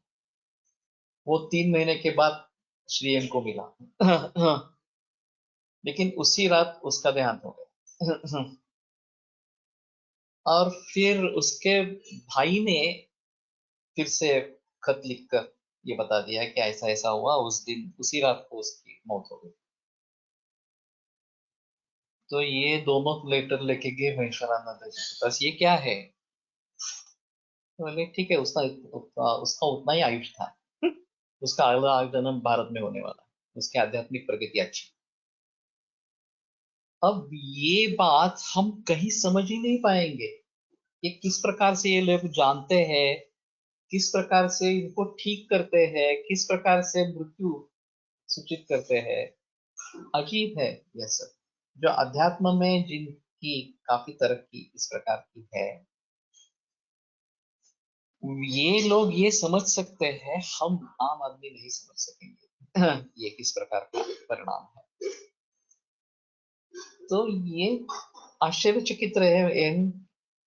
वो 3 महीने के बाद श्री एम को मिला। लेकिन उसी रात उसका देहांत हो गया। और फिर उसके भाई ने फिर से खत लिखकर ये बता दिया कि ऐसा ऐसा हुआ, उस दिन उसी रात को उसकी मौत हो गई। तो ये दोनों लेटर लेके गए महेश्वरानंद जी के पास, ये क्या है? तो बोले ठीक है, उसका उतना ही आयुष था। उसका अगला जन्म भारत में होने वाला, उसकी आध्यात्मिक प्रगति अच्छी। अब ये बात हम कहीं समझ ही नहीं पाएंगे। ये किस प्रकार से ये लोग जानते हैं, किस प्रकार से इनको ठीक करते हैं, किस प्रकार से मृत्यु सूचित करते हैं। अजीब है यह सब। जो अध्यात्म में जिनकी काफी तरक्की इस प्रकार की है, ये लोग ये समझ सकते हैं, हम आम आदमी नहीं समझ सकेंगे। ये किस प्रकार का परिणाम है। तो ये आश्चर्यचकित रहे हैं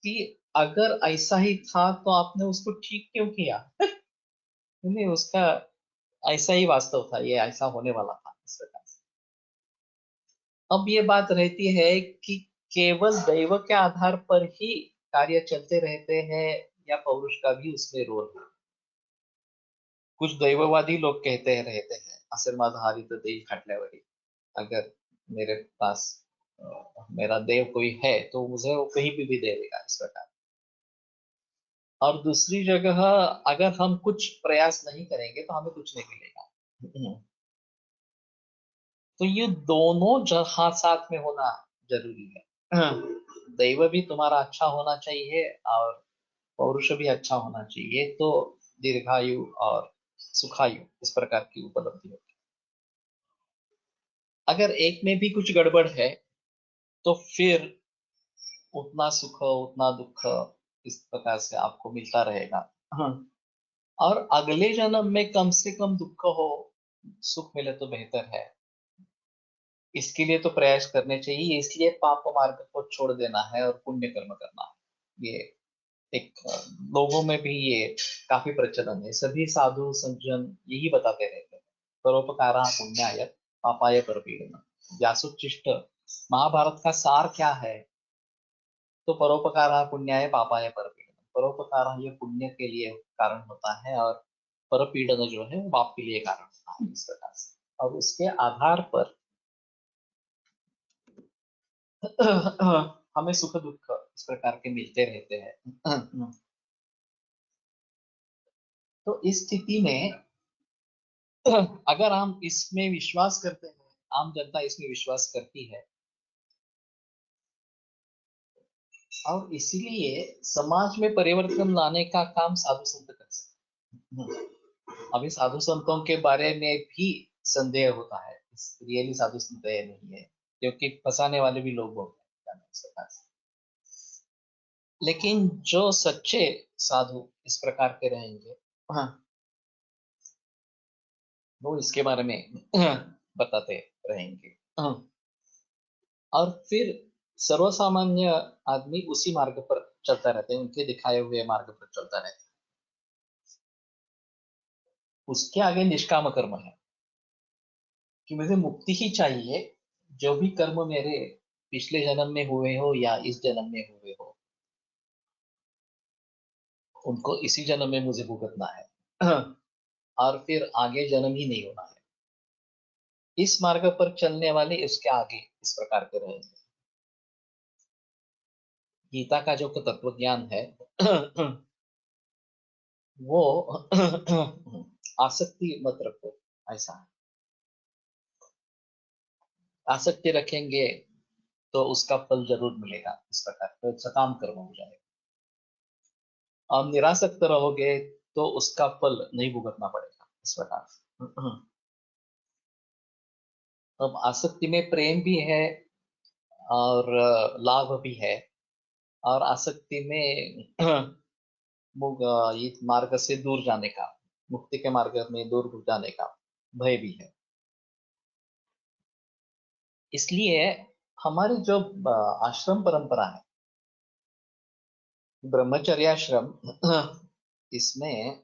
कि अगर ऐसा ही था तो आपने उसको ठीक क्यों किया? नहीं, उसका ऐसा ही वास्तव था, ये ऐसा होने वाला था इस प्रकार से। अब ये बात रहती है कि केवल दैव के आधार पर ही कार्य चलते रहते हैं या पौरुष का भी उसमें रोल है। कुछ दैववादी लोग कहते रहते हैं आशीर्वाद तो देव खटल्यावरी। अगर मेरे पास मेरा देव कोई है तो मुझे वो कहीं भी दे देगा, इस प्रकार। और दूसरी जगह अगर हम कुछ प्रयास नहीं करेंगे तो हमें कुछ नहीं मिलेगा। तो ये दोनों जहां साथ में होना जरूरी है। दैव भी तुम्हारा अच्छा होना चाहिए और पौरुष भी अच्छा होना चाहिए, तो दीर्घायु और सुखायु इस प्रकार की उपलब्धि होगी। अगर एक में भी कुछ गड़बड़ है तो फिर उतना सुख उतना दुख इस प्रकार से आपको मिलता रहेगा। और अगले जन्म में कम से कम दुख हो, सुख मिले तो बेहतर है। इसके लिए तो प्रयास करने चाहिए, इसलिए पाप मार्ग को छोड़ देना है और पुण्य कर्म करना है। ये एक लोगों में भी ये काफी प्रचलन है। सभी साधु सज्जन यही बताते रहते हैं, परोपकारा पुण्याय पापाय परपीड़नम। व्यासोच्छिष्ट महाभारत का सार क्या है? तो परोपकारा पुण्याय पापाय परपीड़नम। परोपकार ये पुण्य के लिए कारण होता है और परपीड़न जो है वो पाप के लिए कारण होता है, इस प्रकार से। और उसके आधार पर हमें सुख दुख इस प्रकार के मिलते रहते हैं। तो इस स्थिति में अगर हम इसमें विश्वास करते हैं, आम जनता इसमें विश्वास करती है, और इसीलिए समाज में परिवर्तन लाने का काम साधु संत कर सकते हैं। अभी साधु संतों के बारे में भी संदेह होता है, रियली साधु संत है नहीं है, क्योंकि फंसाने वाले भी लोग बहुत हैं इस प्रकार से। लेकिन जो सच्चे साधु इस प्रकार के रहेंगे, हाँ, वो इसके बारे में बताते रहेंगे। हाँ, और फिर सर्वसामान्य आदमी उसी मार्ग पर चलता रहता है, उनके दिखाए हुए मार्ग पर चलता रहता है। उसके आगे निष्काम कर्म है कि मुझे मुक्ति ही चाहिए, जो भी कर्म मेरे पिछले जन्म में हुए हो या इस जन्म में हुए हो, उनको इसी जन्म में मुझे भुगतना है और फिर आगे जन्म ही नहीं होना है। इस मार्ग पर चलने वाले इसके आगे इस प्रकार के रहेंगे। गीता का जो तत्व ज्ञान है वो आसक्ति मत रखो, ऐसा है। आसक्ति रखेंगे तो उसका फल जरूर मिलेगा, इस प्रकार तो सकाम कर्म हो जाएगा। और निरासक्त रहोगे तो उसका फल नहीं भुगतना पड़ेगा, इस प्रकार। अब आसक्ति में प्रेम भी है और लाभ भी है, और आसक्ति में ये मार्ग से दूर जाने का, मुक्ति के मार्ग में दूर जाने का भय भी है। इसलिए हमारी जो आश्रम परंपरा है, ब्रह्मचर्याश्रम, इसमें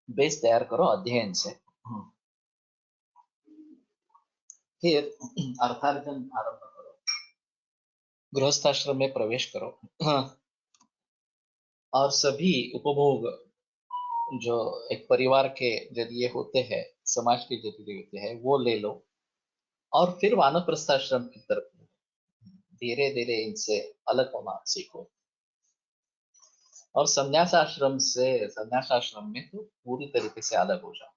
बेस तैयार करो अध्ययन से, फिर अर्थार्जन आरंभ करो, गृहस्थाश्रम में प्रवेश करो, और सभी उपभोग जो एक परिवार के जरिए होते हैं, समाज के जरिए होते हैं, वो ले लो, और फिर वानप्रस्थाश्रम की तरफ धीरे धीरे इनसे अलग होना सीखो। और संन्यास आश्रम में तो पूरी तरीके से अलग हो जाओ।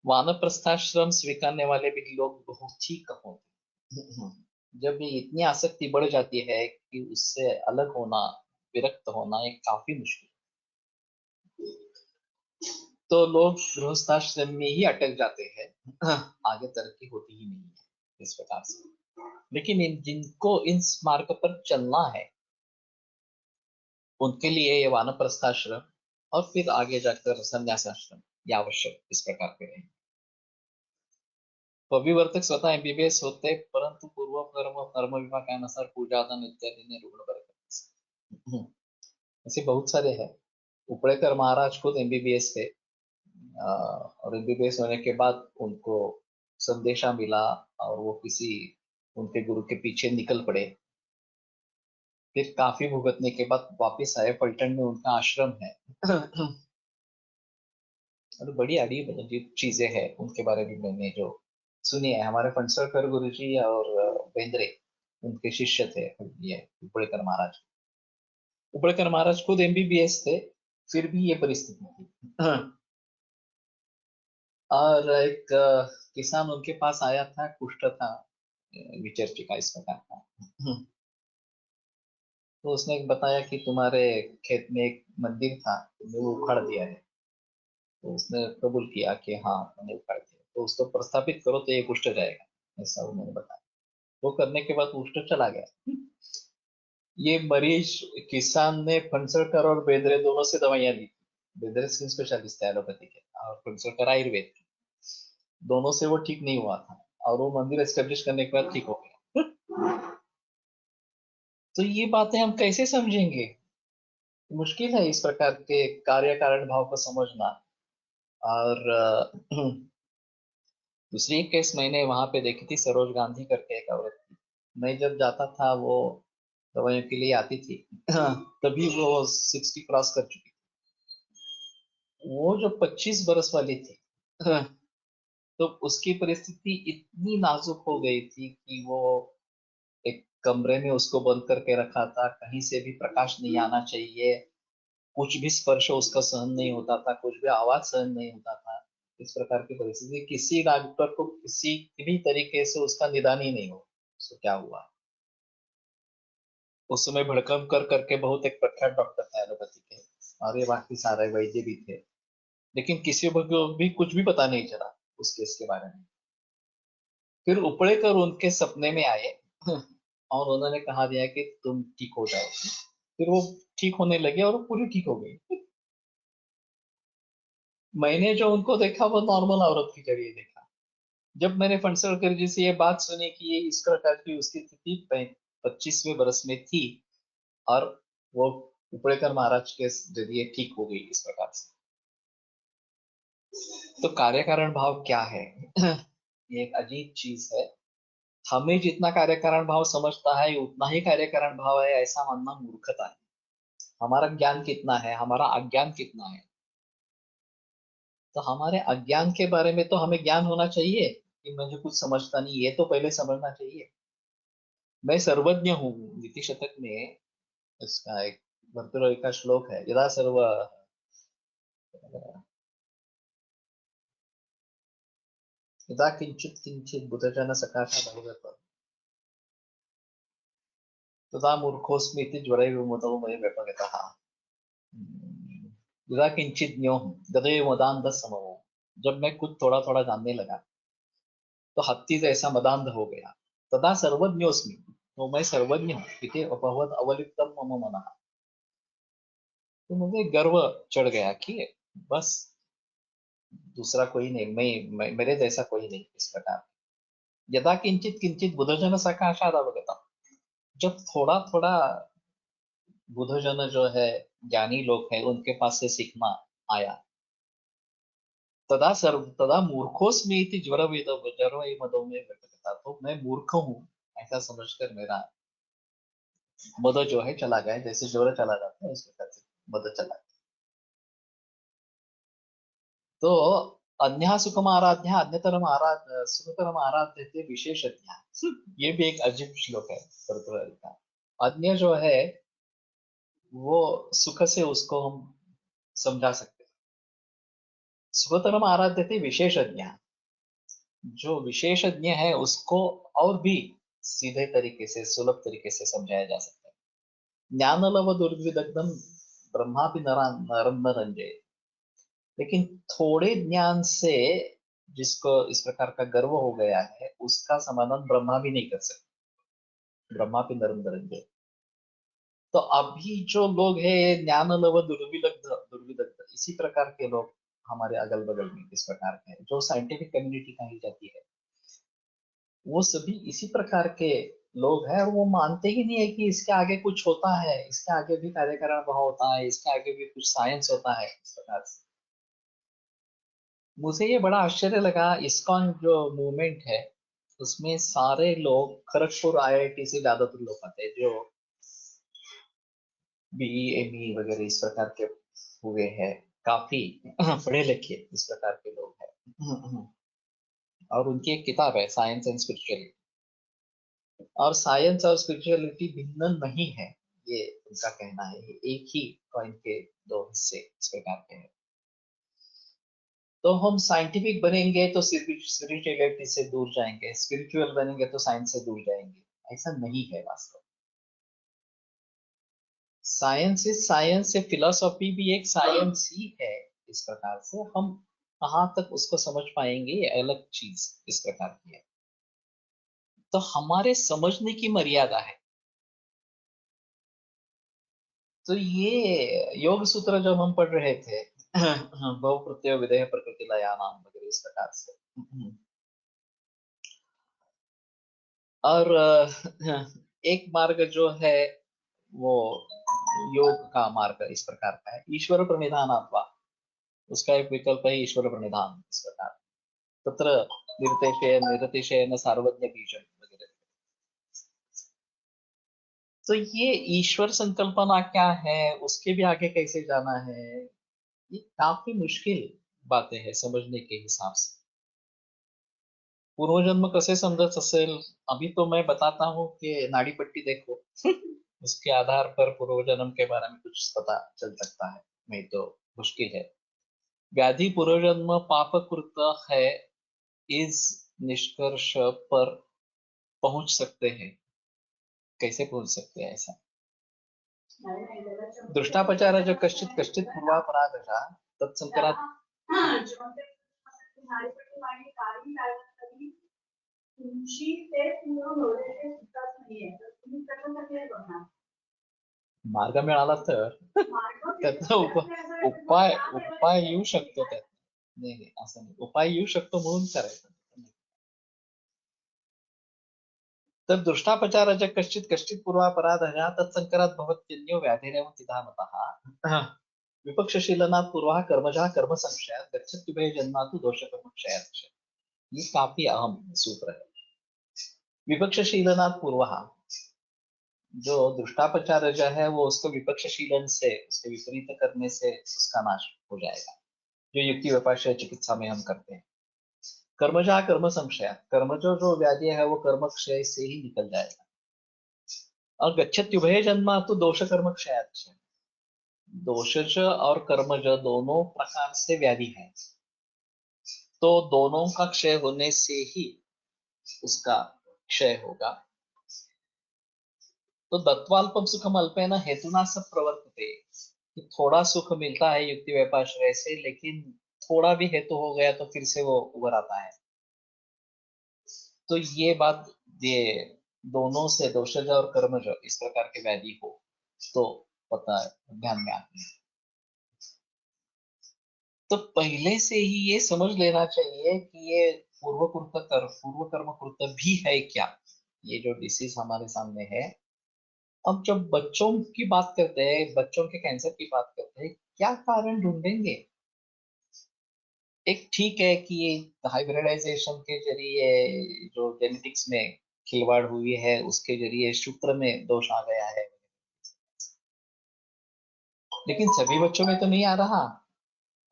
वानप्रस्थाश्रम स्वीकारने वाले भी लोग बहुत ही कम होते हैं। जब ये इतनी आसक्ति बढ़ जाती है कि उससे अलग होना, विरक्त होना एक काफी मुश्किल, तो लोग गृहस्थाश्रम में ही अटक जाते हैं, आगे तरक्की होती ही नहीं है इस प्रकार से। लेकिन जिनको इस मार्ग पर चलना है, उनके लिए ये वानप्रस्थाश्रम और फिर आगे जाकर संन्यासाश्रम ये आवश्यक इस प्रकार के रहेंगे। तो अभिवर्तक स्वतः एमबीबीएस होते, परंतु पूर्व कर्म विभागानुसार पूजा दान इत्यादि ने ऋण बरकत। ऐसे बहुत सारे हैं। उपड़ेकर महाराज खुद एमबीबीएस थे, और एमबीबीएस होने के बाद उनको संदेशा मिला और वो किसी उनके गुरु के पीछे निकल पड़े। फिर काफी भुगतने के बाद वापस आए, पलटन में उनका आश्रम है। और बड़ी अजीब चीजें हैं उनके बारे में मैंने जो सुनी है। हमारे फणसरकर गुरु जी और बेंद्रे उनके शिष्य थे, ये उपड़ेकर महाराज। उपड़ेकर महाराज खुद एमबीबीएस थे, फिर भी ये परिस्थिति थी। और एक किसान उनके पास आया था, कुष्ठ था, विचर्चिका इस प्रकार का। तो उसने बताया कि तुम्हारे खेत में एक मंदिर था, तुमने वो उखाड़ दिया है। तो उसने कबूल किया कि हाँ मैंने उखाड़ दिया, तो उसको प्रस्थापित करो तो ये कुष्ठ जाएगा, ऐसा उन्होंने बताया। वो करने के बाद कुष्ठ चला गया। ये मरीज किसान ने फणसलकर और बेंद्रे दोनों से दवाइयां दी। बेंद्रे स्किन स्पेशलिस्ट है एलोपैथी के, और फणसलकर आयुर्वेद के। दोनों से वो ठीक नहीं हुआ था, और वो मंदिर एस्टेब्लिश करने के बाद ठीक हो गया। तो ये बातें हम कैसे समझेंगे? मुश्किल है इस प्रकार के कार्य कारण भाव को समझना। और दूसरी एक केस मैंने वहां पे देखी थी, सरोज गांधी करके एक औरत थी। मैं जब जाता था, वो दवाइयों के लिए आती थी, तभी वो 60 क्रॉस कर चुकी थी। वो जो 25 बरस वाली थी, तो उसकी परिस्थिति इतनी नाजुक हो गई थी कि वो एक कमरे में उसको बंद करके रखा था, कहीं से भी प्रकाश नहीं आना चाहिए, कुछ भी स्पर्श उसका सहन नहीं होता था, कुछ भी आवाज सहन नहीं होता था। इस प्रकार की परिस्थिति, किसी डॉक्टर को किसी भी तरीके से उसका निदान ही नहीं हो उसको क्या हुआ। उस समय भड़कम कर करके बहुत एक प्रख्यात डॉक्टर था एलोपैथी के, और ये बाकी सारे वैद्य भी थे, लेकिन किसी को भी कुछ भी पता नहीं चला उस केस के बारे में। फिर उपड़ेकर उनके सपने में आए और उन्होंने कहा दिया कि तुम ठीक हो जाओ। फिर वो ठीक होने लगे और वो पूरी ठीक हो गई। मैंने जो उनको देखा वो नॉर्मल औरत की जगह देखा। जब मैंने फणसलकर जी से ये बात सुनी कि ये इस प्रकार की उसकी स्थिति 25वें बरस में थी और वो उपड़ेकर महाराज के जरिए ठीक हो गई इस प्रकार से, तो कार्य कारण भाव क्या है? ये एक अजीब चीज है। हमें जितना कार्य कारण भाव समझता है उतना ही कार्य कारण भाव है, ऐसा मानना मूर्खता है। हमारा ज्ञान कितना है, हमारा अज्ञान कितना है? तो हमारे अज्ञान के बारे में तो हमें ज्ञान होना चाहिए कि मुझे कुछ समझता नहीं, ये तो पहले समझना चाहिए। मैं सर्वज्ञ हूँ। नीति शतक में इसका एक भर्तृहरि का श्लोक है, यदा सर्व यदा किंचित किंचित बुधजन सकाशा भवगत तदा मूर्खोस्मि इति ज्वरैव मुदो मय व्यपगतः। यदा किंचित ज्ञो गदय मदांध समो। जब मैं कुछ थोड़ा थोड़ा जानने लगा तो हत्ती जैसा मदांध हो गया। तदा सर्वज्ञोस्मि, तो मैं सर्वज्ञ हूँ। इति अपहवत अवलिप्तम मम मनः। तो मुझे गर्व चढ़ गया कि बस दूसरा कोई नहीं, मेरे जैसा कोई नहीं इस प्रकार। यदा किंचित किंचित बुधजन सकाशाद अवगतम, जब थोड़ा थोड़ा बुधजन जो है, ज्ञानी लोग हैं, उनके पास से सीखना आया, तदा मूर्खोस्मि इति ज्वर मदो में व्यक्तता, तो मैं मूर्ख हूँ ऐसा समझकर मेरा मद जो है चला गया, जैसे ज्वर चला जाता है उस प्रकार से मद चला गया। तो अन्य सुखम आराध्य अन्यतरम सुखतरम आराध्य थे विशेषज्ञ। ये भी एक अजीब श्लोक है भर्तृहरि का। अन्य जो है वो सुख से उसको हम समझा सकते हैं। सुखतरम आराध्य थे विशेषज्ञ, जो विशेषज्ञ है उसको और भी सीधे तरीके से, सुलभ तरीके से समझाया जा सकता है। ज्ञानलव दुर्विदग्धम ब्रह्मा भी नरम न रंजे। लेकिन थोड़े ज्ञान से जिसको इस प्रकार का गर्व हो गया है, उसका समाधान ब्रह्मा भी नहीं कर सकते। ब्रह्मा भी नरम न रंजे। तो अभी जो लोग हैं ज्ञान लव दुर्विदग्ध दुर्विदग्ध, इसी प्रकार के लोग हमारे अगल बगल में इस प्रकार के हैं, जो साइंटिफिक कम्युनिटी कही जाती है, वो सभी इसी प्रकार के लोग हैं। और वो मानते ही नहीं है कि इसके आगे कुछ होता है, इसके आगे भी कार्यकारण भाव होता है, इसके आगे भी कुछ साइंस होता है इस प्रकार से। मुझे ये बड़ा आश्चर्य लगा, इस्कॉन जो मूवमेंट है उसमें सारे लोग खड़गपुर आईआईटी से ज्यादातर लोग आते हैं, जो बीई एमई वगैरह इस प्रकार के हुए हैं, काफी पढ़े लिखे इस प्रकार के लोग हैं। और उनकी एक किताब है साइंस एंड स्पिरिचुअलिटी, और साइंस और स्पिरिचुअलिटी भिन्न नहीं है, ये उनका कहना है। ये एक ही कॉइन के दो हिस्से इस प्रकार के हैं। तो हम साइंटिफिक बनेंगे तो स्पिरिचुअलिटी से दूर जाएंगे, स्पिरिचुअल बनेंगे तो साइंस से दूर जाएंगे, ऐसा नहीं है वास्तव। साइंस इज साइंस से, फिलोसॉफी भी एक साइंस ही है। इस प्रकार से हम कहाँ तक उसको समझ पाएंगे ये अलग चीज इस प्रकार की है। तो हमारे समझने की मर्यादा है। तो ये योग सूत्र जब हम पढ़ रहे थे बहु प्रत्यय विधेय प्रकृति लया नाम वगैरह इस प्रकार से, और एक मार्ग जो है वो योग का मार्ग इस प्रकार का है, ईश्वर प्रणिधान अथवा उसका एक विकल्प है ईश्वर प्रणिधान इस प्रकार। तत्र निरतिशयन सार्वज्ञ बीजम वगैरह। तो ये ईश्वर संकल्पना क्या है, उसके भी आगे कैसे जाना है, ये काफी मुश्किल बातें हैं समझने के हिसाब से। पूर्वजन्म कैसे समझत असेल, अभी तो मैं बताता हूँ कि नाड़ी पट्टी देखो उसके आधार पर पूर्वजन्म के बारे में कुछ पता चल सकता है, नहीं तो मुश्किल है। व्याधि पूर्वजन्म पापकृत है, इस निष्कर्ष पर पहुंच सकते हैं। कैसे पहुंच सकते हैं ऐसा? दृष्टापचारज कश्चित् कश्चित् पूर्वापराधः तत्संकरात् मार्ग मिळाला तर त्याचा उपाय उपाय येऊ शकतो त्यात. नाही असं नाही, उपाय येऊ शकतो म्हणून करायचं. तर दृष्टापचारज कश्चित् कश्चित् पूर्वापराधः तत्संकरात् भवत्यन्यो व्याधिरेव तिथा मतः विपक्षशीलनात् पूर्वः कर्मजः कर्म संशयात् गच्छत्युभय जन्मातु दोषकर्म क्षयात्. ये काफी अहम सूत्र है. विपक्षशीलनात् पूर्वः, जो दृष्टापचारज है वो उसको विपक्षशीलन से, उसके विपरीत करने से उसका नाश हो जाएगा, जो युक्ति व्यपाश्रय चिकित्सा में हम करते हैं. कर्मजा कर्म संशय, कर्मजो जो व्याधि है वो कर्म क्षय से ही निकल जाएगा. और गच्छत्युभय जन्मा तो दोष कर्म क्षयात्. दोषज और कर्मज दोनों प्रकार से व्याधि है, तो दोनों का क्षय होने से ही उसका क्षय होगा. तो दत्वाल्पम सुखम अल्पेन हेतुना सब प्रवर्तते, कि थोड़ा सुख मिलता है युक्ति व्यपाश्रय से, लेकिन थोड़ा भी हेतु हो गया तो फिर से वो उभर आता है. तो ये बात, ये दोनों से दोषज और कर्मज इस प्रकार के व्याधि हो तो पता है, ध्यान में आते हैं. तो पहले से ही ये समझ लेना चाहिए कि ये पूर्व कर्म कृत भी है क्या, ये जो डिसीज हमारे सामने है. अब जब बच्चों की बात करते हैं, बच्चों के कैंसर की बात करते हैं, क्या कारण ढूंढेंगे. एक ठीक है कि हाइब्रिडाइजेशन के जरिए जो जेनेटिक्स में खिलवाड़ हुई है उसके जरिए शुक्र में दोष आ गया है, लेकिन सभी बच्चों में तो नहीं आ रहा,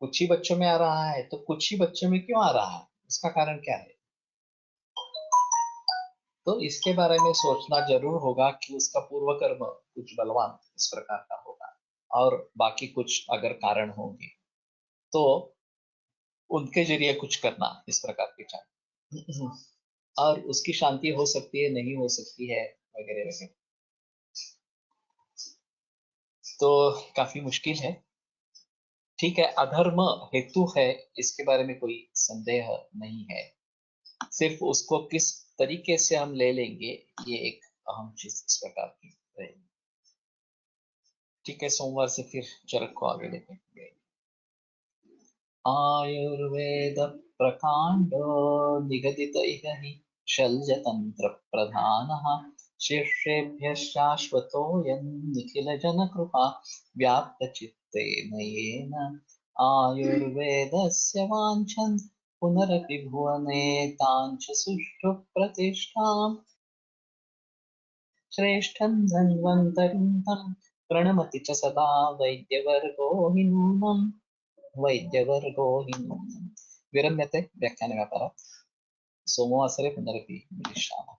कुछ ही बच्चों में आ रहा है. तो कुछ ही बच्चों में क्यों आ रहा है, इसका कारण क्या है. तो इसके बारे में सोचना जरूर होगा कि उसका पूर्व कर्म कुछ बलवान इस प्रकार का होगा, और बाकी कुछ अगर कारण होंगे तो उनके जरिए कुछ करना इस प्रकार की चाहिए. और उसकी शांति हो सकती है, नहीं हो सकती है, वगैरह वगैरह. तो काफी मुश्किल है. ठीक है, अधर्म हेतु है, इसके बारे में कोई संदेह नहीं है. सिर्फ उसको किस तरीके से हम ले लेंगे, ये एक अहम चीज इस प्रकार की रहेगी. ठीक है, सोमवार से फिर चरक को आगे लेते हैं. आयुर्वेद प्रकांडो निगदित इह हि शल्यतंत्र प्रधानः शिष्येभ्यः शाश्वतोऽयं निखिल जन कृपा व्याप्त चित्तेन येन आयुर्वेदस्य वाञ्छन् पुनरपि भुवने ताञ्च सुष्ठु प्रतिष्ठाम् श्रेष्ठं धन्वन्तरिं तं प्रणमति च सदा वैद्यवर्गो हि नूनम् वैद्यवर्गो हि नूनम्. विरम्यते व्याख्यानव्यापारात्. सोमवासरे पुनरपि मिलिष्यामः.